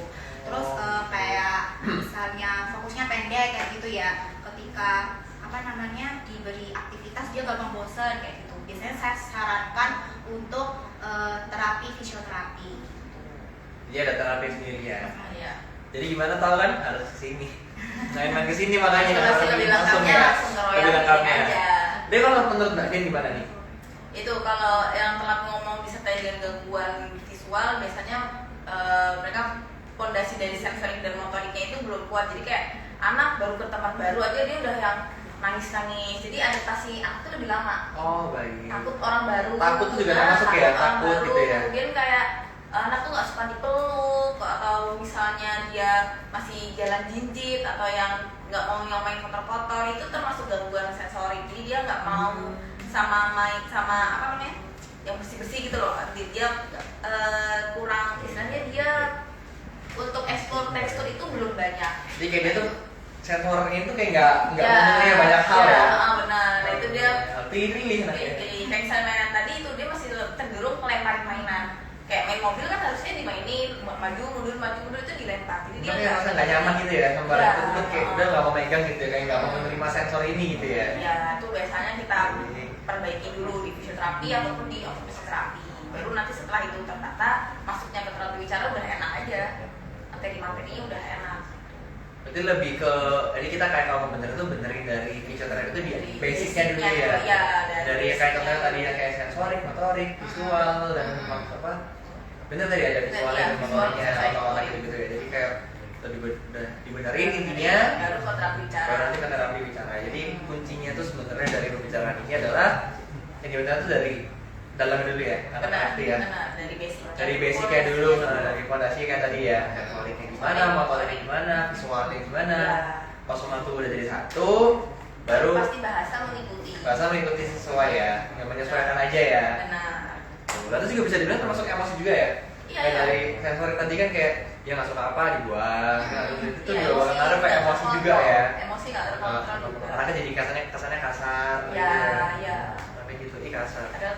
Terus kayak misalnya fokusnya pendek kayak gitu ya, ketika diberi aktivitas dia gampang bosan kayak gitu, biasanya saya sarankan untuk terapi fisioterapi gitu. Dia ada terapi sendiri ya. Iya. Jadi gimana tahu kan harus kesini. Main kesini makanya Konsultasi lebih langsung lengkapnya ya. langsung ke Lebih Royal lengkapnya. Clinic aja. Dia kalau menurut Mbak Dian gimana nih? Itu kalau yang telat ngomong disertai dengan gangguan visual biasanya mereka fondasi dari sensorik dan motoriknya itu belum kuat, jadi kayak anak baru ke tempat baru aja dia udah yang nangis, jadi adaptasi anak tuh lebih lama. Oh baik. Takut orang baru, Takut tuh juga termasuk ya, orang takut baru, gitu ya. kemudian kayak anak tuh nggak suka dipeluk, atau misalnya dia masih jalan jinjit atau yang nggak mau yang main kotor-kotor, itu termasuk gangguan sensorik. Jadi dia nggak mau sama yang bersih-bersih gitu loh. Dia kurang, istilahnya dia untuk eksplor tekstur itu belum banyak. Jadi kayak dia tuh sensornya itu kayak nggak ngomongnya banyak hal ya. Benar. Nah itu dia pilih anaknya. kayak misalnya mainan tadi itu dia masih cenderung melempar mainan. Kayak main mobil kan harusnya dimainin maju mundur itu dilempar. Jadi dia Dia merasa nggak nyaman gitu ya, gambar Iya. itu kayak udah nggak mau megang gitu ya, kayak nggak mau menerima sensor ini gitu ya. Ya itu biasanya kita perbaiki dulu di fisioterapi ataupun di okupasi terapi. Baru nanti setelah itu tertata masuknya ke terapi bicara udah enak aja. Materi-materinya udah enak. Berarti lebih ke, jadi kita kayak kalau bener itu benerin dari fisioterapi itu di Dari basicnya dulu ya. basicnya dulu, ya, Dari kayak basicnya contohnya tadi dulu. ya kayak sensorik, motorik, visual dan apa? Bener tadi ada visualnya Iya, dan motoriknya visual, atau motorik. gitu ya. Jadi kayak udah dibenerin intinya. Baru ke terapi bicara. Baru nanti ke terapi bicara. Jadi kuncinya tuh sebenarnya dari pembicaraan ini adalah yang dibenerin tuh dari dalam dulu ya, anak Benar, ngerti ya. benar, dari basic. Dari basicnya dulu, dari fondasi kayak tadi ya, sensoriknya gimana, motoriknya gimana, visualnya gimana. Ya. Pas itu udah jadi satu, baru Pasti bahasa mengikuti sesuai ya, yang menyesuaikan aja ya. Benar. Lalu juga bisa dibilang termasuk emosi juga ya. Iya, Kayak iya. dari sensorik tadi kan kayak dia nggak suka apa dibuang, itu Iya, juga bakal ngaruh kayak emosi juga ya. Emosi nggak terkontrol juga. Karena jadi kesannya kasar. Ya, ya. Sampai gitu, kasar. Ada.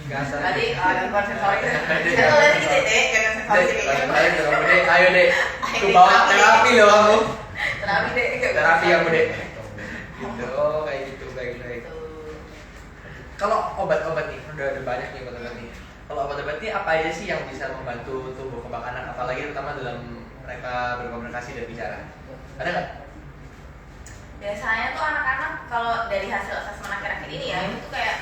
Kasar. Tadi gangguan sensorik. Itu tadi gitu deh, gangguan sensorik. Balik ke kamu deh, ayo deh. Ke bawah terapi loh kamu. Terapi deh. Terapi kamu deh. Gitu, kayak gitu. Kalau obat-obat nih, udah banyak nih obat-obat nih. Kalau obat-obat ini apa aja sih yang bisa membantu tumbuh kembang anak, apalagi terutama dalam mereka berkomunikasi dan bicara? Ada nggak? Biasanya tuh anak-anak kalau dari hasil asesmen akhir-akhir ini ya, itu tuh kayak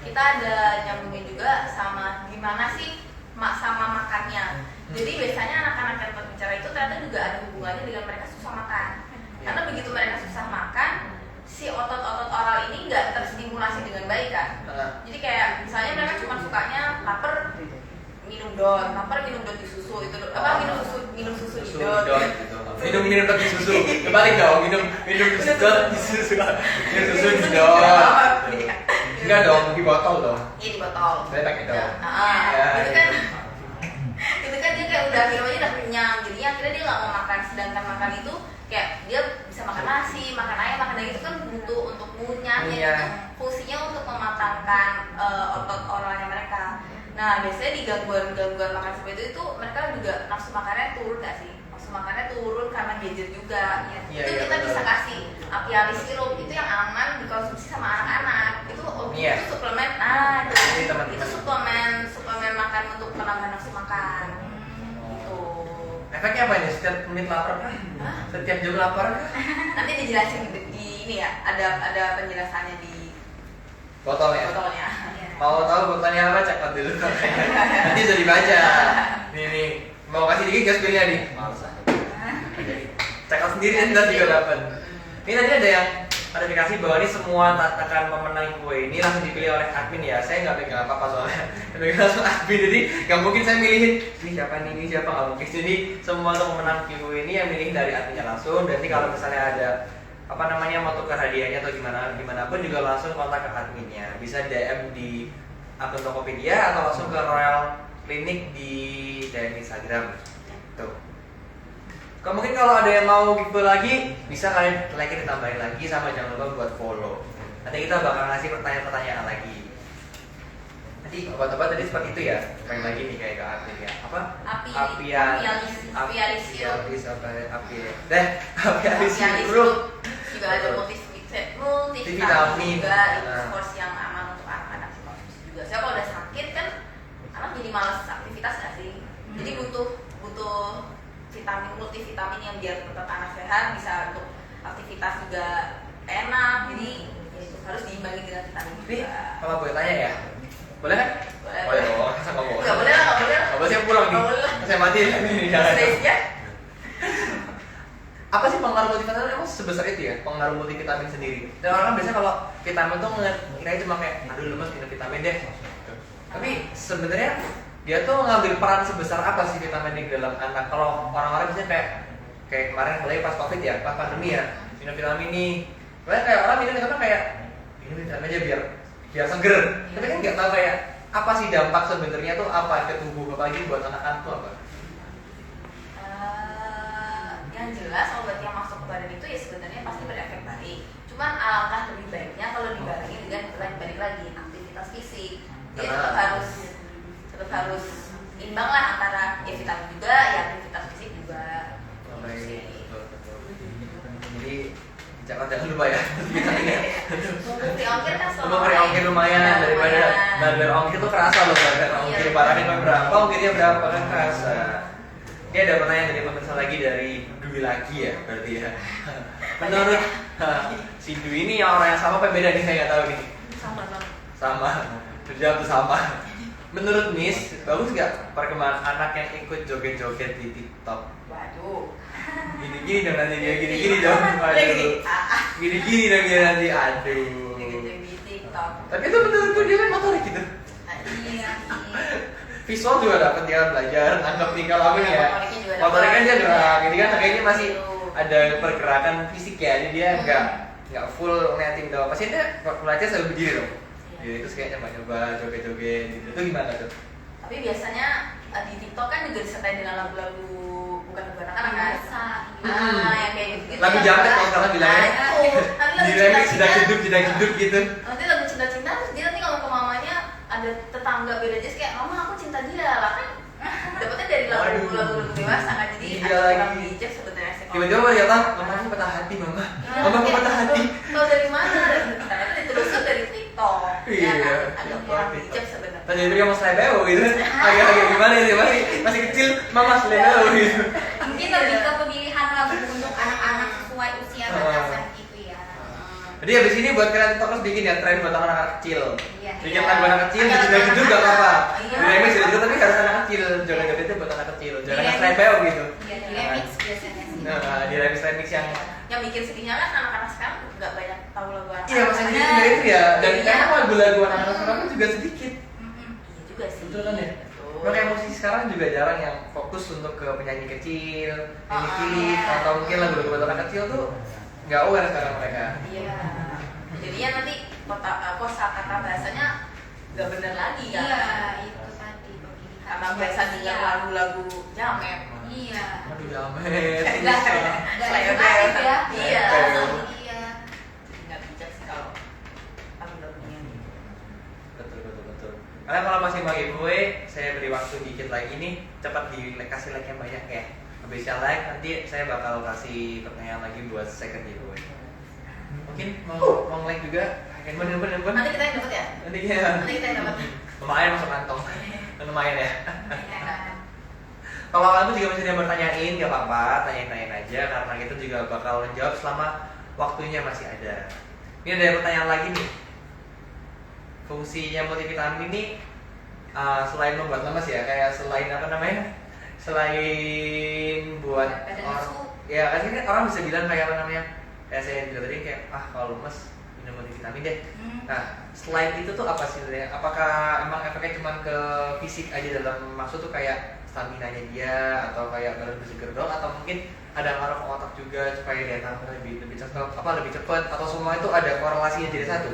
kita ada nyambungin juga sama gimana sih sama makannya. Jadi biasanya anak-anak yang berbicara itu ternyata juga ada hubungannya dengan mereka susah makan. Karena begitu mereka susah makan, si otot-otot oral ini nggak terstimulasi dengan baik kan. Jadi kayak misalnya mereka cuma sukanya lapar minum dot di susu itu minum susu di dot. Minum dot di susu. Kebalik dong, minum dot di susu. Minum susu di dot. Enggak dong, di botol dong. Iya di botol. Saya pakai dong. Itu kan dia kayak udah minum aja udah kenyang. Jadi akhirnya dia nggak mau makan. Sedangkan makan itu kayak dia bisa makan nasi, makan ayam, makan daging itu kan butuh untuk ngunyah. Iya. Fungsinya untuk mematangkan otot oralnya mereka. Nah biasanya di gangguan makan seperti itu mereka juga nafsu makannya turun nggak sih? Nafsu makannya turun karena gadget juga. Iya, Itu iya, kita betul. bisa kasih apialis sirup itu yang aman dikonsumsi sama anak-anak. Itu Iya. itu suplemen. Jadi teman-teman. Itu suplemen makan untuk penambahan nafsu makan. Gitu. Efeknya apa ini? Setiap menit lapar kah? Hah? Setiap jam lapar kah? Nanti dijelasin di ini ya, ada penjelasannya di Botolnya. botolnya. Mau tahu botolnya apa? Cek out dulu. Nanti bisa dibaca. Nih. Mau kasih dikit gas pilihnya nih. Males ah. Cek out sendiri nanti juga dapat. Ini tadi ada yang klarifikasi bahwa ini semua akan memenangi kue ini langsung dipilih oleh admin ya. Saya nggak pegang apa-apa soalnya. Pegang langsung admin, jadi nggak mungkin saya milihin ini siapa nggak mungkin. Jadi semua untuk memenangi kue ini yang milih dari adminnya langsung. Dan ini kalau misalnya ada mau tukar hadiahnya atau gimana pun juga langsung kontak ke adminnya. Bisa DM di akun Tokopedia atau langsung ke Royal Clinic di DM Instagram. Tuh. Mungkin kalau ada yang mau giveaway lagi, bisa kalian like ditambahin lagi sama jangan lupa buat follow. nanti kita bakal ngasih pertanyaan-pertanyaan lagi. Nanti obat-obat tadi seperti itu ya. Main lagi nih kayak ke api ya. Apa? Apialis grup juga ada multivitamin vitamin. juga course yang aman untuk anak-anak konsumsi juga. Saya kalau udah sakit kan anak jadi malas aktivitas nggak sih? Jadi butuh vitamin multivitamin yang biar tetap anak sehat, bisa untuk aktivitas juga enak. Jadi ya itu harus diimbangi dengan vitamin Ini juga. kalau boleh tanya ya, boleh kan? Boleh. dong, masa nggak boleh? Nggak boleh lah, nggak boleh lah. Nggak boleh, saya pulang nih. Nggak boleh lah. Saya mati nih. Jangan. Stresnya. Apa sih pengaruh multivitamin emang sebesar itu ya? Pengaruh multivitamin sendiri. Dan orang kan biasanya kalau vitamin tuh ngiranya cuma kayak aduh lemes minum vitamin deh. Tapi sebenarnya dia tuh ngambil peran sebesar apa sih vitamin di dalam anak? Kalau orang-orang biasanya kayak kemarin mulai pas Covid ya, pas pandemi ya, minum vitamin nih. Soalnya kayak orang minum vitamin kayak minum vitamin aja biar seger. Tapi kan nggak tahu kayak apa sih dampak sebenarnya tuh apa ke tubuh, apalagi buat anak-anak tuh apa? Yang jelas obat yang masuk ke badan itu ya sebenarnya pasti berefek baik. Cuman alangkah lebih baiknya kalau dibarengi dengan balik lagi aktivitas fisik. Jadi tetap harus imbang lah antara ya vitamin juga ya aktivitas fisik juga. Jadi jangan lupa ya vitaminnya. Free ongkir kan Sama free ongkir lumayan daripada bandar ongkir tuh kerasa loh bandar ongkir. Barangnya berapa, ongkirnya berapa kan kerasa. Ini ada pertanyaan dari pemirsa lagi dari Dwi lagi ya berarti ya. Menurut si Dwi ini yang orang yang sama apa beda nih saya nggak tahu nih. Sama. Berjawab tuh sama. Menurut Miss, bagus nggak perkembangan anak yang ikut joget-joget di TikTok? Waduh. Gini-gini dong nanti dia gini-gini dong. Aduh. Gini-gini dong dia nanti. Aduh. Di TikTok. Tapi itu betul-betul dia kan motorik gitu. Iya sih. Visual juga dapat dia belajar nangkep tinggal aku nih ya. Motoriknya juga Motorik kan dia dapat. gerak, jadi kan kayaknya masih ada pergerakan fisik ya, jadi dia nggak full ngeliatin doang. Pasti dia belajar sambil berdiri dong. Jadi itu kayak nyoba-nyoba joget-joget gitu. Itu gimana tuh? Tapi biasanya di TikTok kan juga disertai dengan lagu-lagu bukan anak-anak kan? Yang kayak gitu. Lagu jamet kalau sekarang bilangnya. Di remix jedak hidup gitu. Nanti lagu cinta-cinta terus dia nanti kalau ke mamanya ada tetangga beda jenis kayak mama aku cinta dia lah kan dapetnya dari lagu-lagu dewasa kan jadi Iya agak kurang lagi. bijak sebenarnya sih. Tiba-tiba ternyata mama aku patah hati mama. Mama aku patah hati. Tahu dari mana? Ternyata diteruskan dari TikTok. Iya. Ya kan? Agak kurang bijak sebenarnya. Tadi itu dia mau selebeo gitu. Agak gimana sih masih kecil mama selebeo gitu. Mungkin lebih ke pemilihan lagu untuk anak-anak sesuai usia batasan gitu ya. Jadi habis ini buat kalian TikTokers bikin ya tren buat anak-anak kecil. Iya. Bikin lagu anak kecil, gitu gak apa-apa. Iya. Di remix gitu tapi harus anak kecil. Jangan itu buat anak kecil. Jangan Iya. selebeo gitu. Iya, di remix biasanya sih. Nah, di remix Yang bikin sedihnya kan anak-anak sekarang nggak banyak tahu lagu anak. iya maksudnya dari itu ya. Dan Iya. karena lagu-lagu anak-anak sekarang kan juga sedikit. Iya juga sih. Betul kan ya? Betul. Makanya musisi sekarang juga jarang yang fokus untuk ke penyanyi kecil, penyanyi cilik, iya. atau mungkin lagu-lagu buat anak kecil tuh nggak aware sekarang mereka. Iya. Jadinya nanti kosakata bahasanya nggak bener lagi kan? Iya, itu tadi pemilihan. Karena biasa dengar lagu-lagu jamet. Iya. Aduh jamet. Enggak Selebeo. edukatif ya. Iya. Iya. Jadi nggak bijak sih kalau lagu-lagunya gitu. Betul. Karena kalau masih mau giveaway, saya beri waktu dikit lagi nih, cepat dikasih like yang banyak ya. Habis yang like nanti saya bakal kasih pertanyaan lagi buat second giveaway. Mungkin mau like juga, handphone. Nanti kita yang dapat ya? Nanti ya. Nanti kita yang dapat. Lumayan masuk kantong. Lumayan ya. Kalau kamu juga masih ada yang bertanyain, gak apa-apa, tanyain aja karena kita juga bakal menjawab selama waktunya masih ada. Ini ada pertanyaan lagi nih. Fungsinya multivitamin ini selain membuat lemas ya, kayak selain apa namanya? Selain buat Badan orang, lesu. ya kan ini orang bisa bilang kayak apa namanya? Kayak saya juga tadi kayak kalau lemas minum multivitamin deh. Nah, selain itu tuh apa sih sebenarnya? Apakah emang efeknya cuma ke fisik aja dalam maksud tuh kayak stamina-nya dia atau kayak badan berseger doang atau mungkin ada ngaruh ke otak juga supaya dia tambah lebih cepat atau semua itu ada korelasinya jadi satu?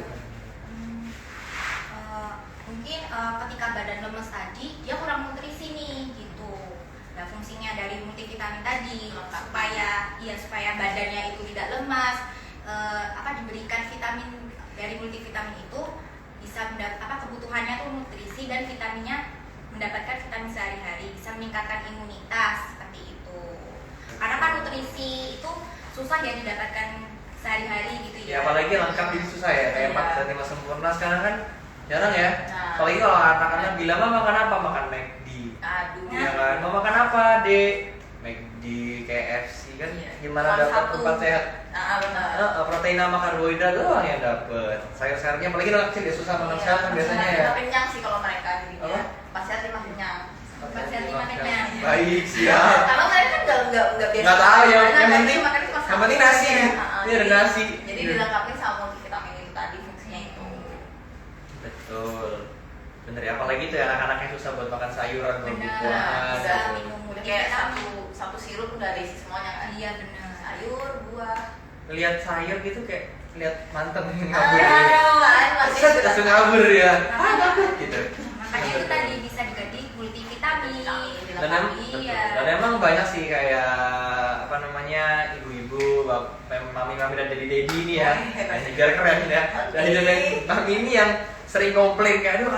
Mungkin ketika badan lemes tadi dia kurang nutrisi nih gitu. Nah fungsinya dari multivitamin tadi supaya badannya itu tidak lemas, diberikan vitamin B dari multivitamin itu bisa kebutuhannya tuh nutrisi dan vitaminnya mendapatkan vitamin sehari-hari, bisa meningkatkan imunitas seperti itu. Karena kan nutrisi itu susah ya didapatkan sehari-hari gitu Ya ya. apalagi lengkap itu susah ya, kayak Iya. 4 sempurna sekarang kan jarang ya. Nah. Apalagi kalau anak-anak bilang mah makan apa, makan McD. Aduh. Ya kan, mau makan apa dek? McD, KFC kan Iya. gimana Cuma dapat satu. tempat sehat? Benar. Protein sama karbohidrat doang yang dapet. Sayur-sayurnya apalagi anak kecil ya susah makan sehat kan biasanya ya. Kita kenyang sih kalau mereka Apa? jadinya. Pas sehat lima kenyang. Pas sehat lima kenyang. Baik, siap. Karena saya kan nggak biasa. Nggak tahu ya, makan, yang jadi penting- makan cuma yang satu penting nasi. aja. Ini ada nasi. Jadi Iya. dilengkapi sama multivitamin itu tadi fungsinya itu. Betul. Bener ya, apalagi tuh ya anak-anak yang susah buat makan sayuran, buat Benar, buah-buahan. bisa gitu. minum Udah kayak multivitamin. satu sirup udah ada isi semuanya kan. Iya benar. Sayur, buah. Lihat sayur gitu kayak lihat mantan Ah, ngabur gitu. masih Set, langsung ngabur ya. Gitu. Makanya itu tadi bisa juga di multivitamin. Dan, Iya. dan emang banyak sih kayak apa namanya ibu-ibu, mami-mami dan dedi-dedi ini ya, Oh, iya. biar keren ya. Dan Oke. dan mami ini yang sering komplain kayak aduh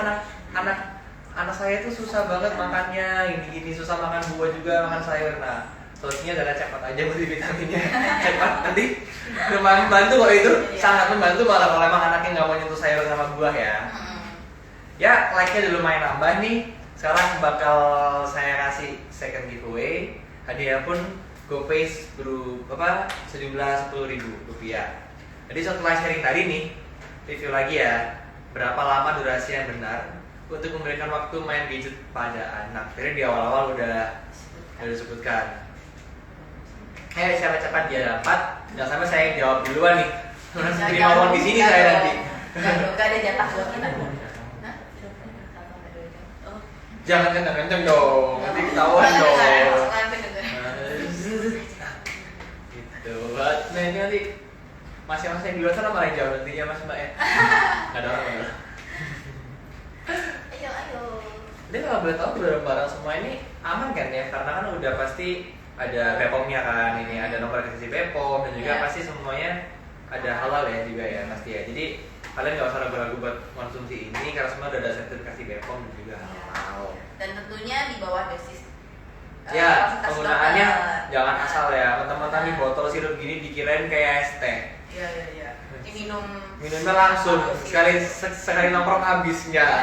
anak saya tuh susah banget makannya, gini-gini susah makan buah juga, makan sayur. Nah solusinya adalah cepat aja multivitaminnya. Cepat nanti membantu kok itu, Iya. sangat membantu malah kalau emang anaknya nggak mau nyentuh sayur sama buah ya. Ya, like-nya udah lumayan nambah nih. Sekarang bakal saya kasih second giveaway. Hadiah pun GoPay sejumlah Rp10.000. Jadi setelah sharing tadi nih, review lagi ya. Berapa lama durasi yang benar untuk memberikan waktu main gadget pada anak. Jadi di awal-awal udah disebutkan. Siapa cepat dia dapat. Jangan sampai saya yang jawab duluan nih. Nanti terima uang di sini saya nanti. Gak ada jatah buat kita. Hah? Oh. Jangan kenceng-kenceng dong, nanti ketahuan Nggak dong. dengar, nanti dengar. Gitu, nah ini nanti masih di luar sana malah yang jawab nantinya mas mbak ya. Nggak ada orang nggak. Ayo. Jadi kalau boleh tahu barang-barang semua ini aman kan ya? Karena kan udah pasti ada BPOM-nya kan, ini ada nomor registrasi BPOM dan juga Iya. pasti semuanya ada halal ya juga ya pasti ya. Jadi kalian nggak usah ragu-ragu buat konsumsi ini karena semua udah ada sertifikasi BPOM dan juga halal. Dan tentunya di bawah dosis. Ya, kapasitas penggunaannya dokter. jangan Nah. asal ya. Teman-teman di botol sirup gini dikirain kayak es teh. Iya. Diminum. Minumnya langsung sekali nongkrong habis nggak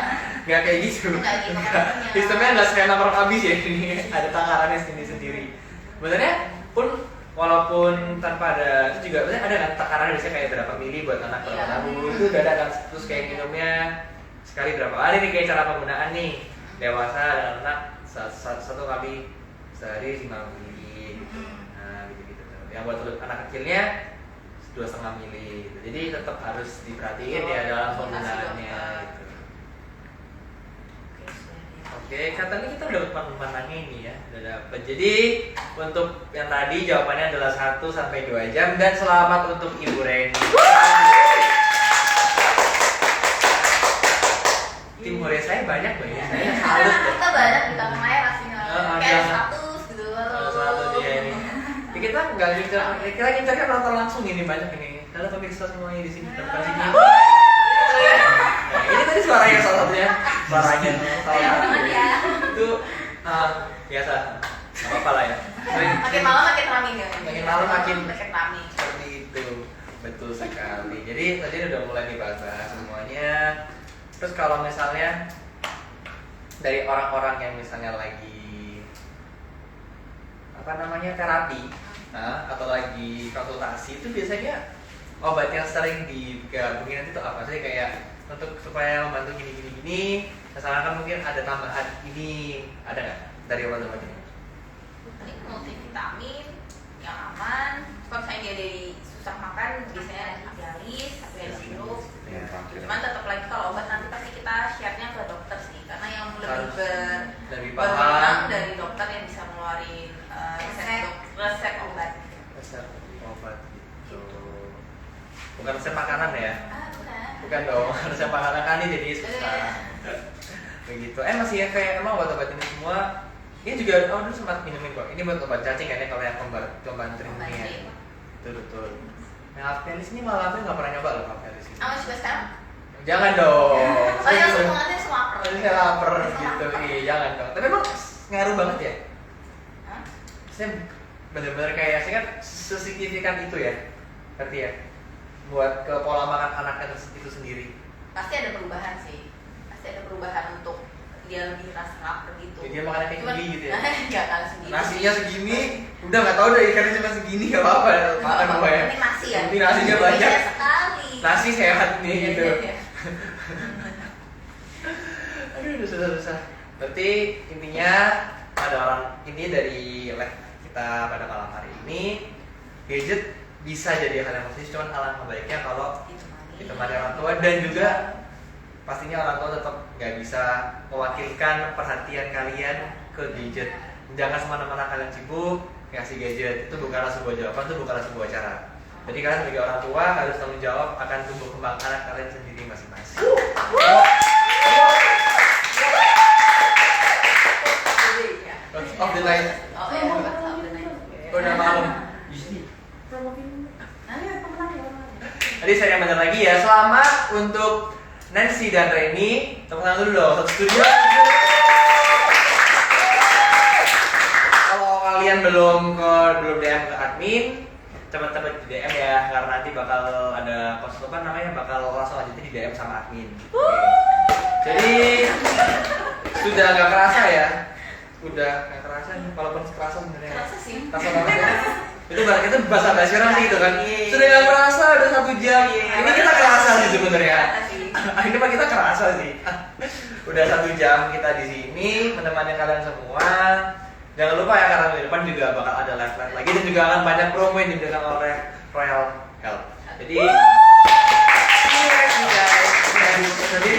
kayak gitu. Nggak gitu Nggak. maksudnya. Sistemnya nggak sekali nongkrong habis ya ini ada takarannya sendiri. Sebenarnya pun walaupun tanpa ada itu juga sebenarnya ada kan takarannya biasanya kayak berapa mili buat anak berapa Iya. tahun itu udah ada kan terus kayak minumnya sekali berapa kali nih kayak cara penggunaan nih dewasa dan anak satu kali sehari 5 mili. Nah gitu. Yang buat anak kecilnya 2,5 mili gitu. Jadi tetap harus diperhatiin ya dalam penggunaannya gitu. Oke, katanya kita udah menangnya ini ya, udah dapet. Jadi untuk yang tadi jawabannya adalah 1 sampai 2 jam dan selamat untuk Ibu Reni. Tim Hore saya banyak loh ya, saya salut deh. Kita banyak di belakang layar aslinya. Kayak ada. status gitu. Satu dia ini. Ya, kita nggak ngincer, kita ngincernya nonton langsung ini banyak ini. Halo pemirsa semuanya di sini, teman sini. Nah, ini tadi suaranya salah satunya, suaranya salah satu. Itu biasa, nggak apa-apa lah ya. Makin malam makin rame ya. Makin malam makin rame. seperti itu, betul sekali. Jadi tadi udah mulai dibahas semuanya. Terus kalau misalnya dari orang-orang yang misalnya lagi apa namanya terapi, atau lagi konsultasi itu biasanya obat yang sering digabungin nanti itu apa sih kayak untuk supaya membantu gini. Misalkan mungkin ada tambahan ini, ada nggak dari obat-obat ini? Multivitamin yang aman. Kalau misalnya dia dari susah makan, biasanya dialis, ada sirup. Ya, Cuman tetap lagi kalau obat nanti pasti kita share-nya ke dokter sih, karena yang Harus lebih berwenang paham dari dokter yang bisa ngeluarin resep obat. resep obat gitu. Bukan resep makanan ya? Bukan. Bukan dong, resep makanan kan ini jadi susah. Begitu. Masih ya kayak emang obat-obat ini semua. Ini juga dulu sempat minumin kok. Ini buat obat cacing kan ya kalau yang pembantu ini ya. Betul. Yang Apnelis ini malah aku nggak pernah nyoba loh Apnelis ini. Awas juga sekarang. Jangan dong. Oh ya, semuanya lapar. Saya lapar gitu. Iya, jangan dong. Tapi emang ngaruh banget ya? Hah? Saya bener-bener kayak saya kan sesignifikan itu ya. Berarti ya buat ke pola makan anak itu sendiri. Pasti ada perubahan sih, pasti ada perubahan untuk dia lebih rasa lapar gitu. Jadi dia makannya kayak gini gitu ya. Enggak kalau segini. Nasinya segini, udah nggak tahu deh ikannya cuma segini nggak apa-apa makan apa ya. Ini nasi ya. Ini nasinya banyak. Banyak sekali. Nasi sehat nih Iya, gitu. iya, iya. Aduh, susah-susah. Berarti intinya ini dari live kita pada malam hari ini, gadget bisa jadi hal yang positif, cuman alangkah baiknya kalau ditemani orang tua, dan juga pastinya orang tua tetap nggak bisa mewakilkan perhatian kalian ke gadget. Jangan semena-mena kalian sibuk ngasih gadget, itu bukanlah sebuah jawaban, itu bukanlah sebuah cara. Jadi kalian sebagai orang tua harus tanggung jawab akan tumbuh kembang anak kalian sendiri masing-masing. Of the night. Oh ya, of the night. Udah malam. Promo film. Tadi saya benar lagi ya. Selamat untuk Nancy dan Reni. Tepuk tangan dulu dong. Satu studio. Kalau kalian belum DM ke admin, cepet-cepet di DM ya, karena nanti bakal ada bakal langsung lanjutin di DM sama admin. Oke. Jadi sudah agak kerasa ya. Udah nggak kerasa nih, walaupun kerasa sebenarnya. Kerasa sih. Kerasa banget ya. Itu bahasa basi orang sih gitu kan. Iya. Sudah nggak kerasa, udah 1 jam. Iya. Ini kita kerasa sih sebenarnya. Kerasa sih. Ini mah kita kerasa sih. Udah 1 jam kita di sini menemani kalian semua. Jangan lupa ya, karena di depan juga bakal ada live lagi, dan juga akan banyak promo yang diberikan oleh Royal Health. Jadi, see you guys.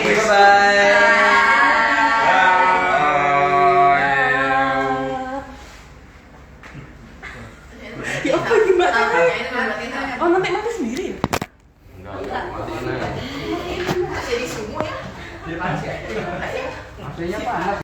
Bye bye. Ya apa gimana? Oh, Oh nanti mati sendiri ya? Enggak, matiin aja. jadi sumu ya. Di depan sih. Aslinya panas.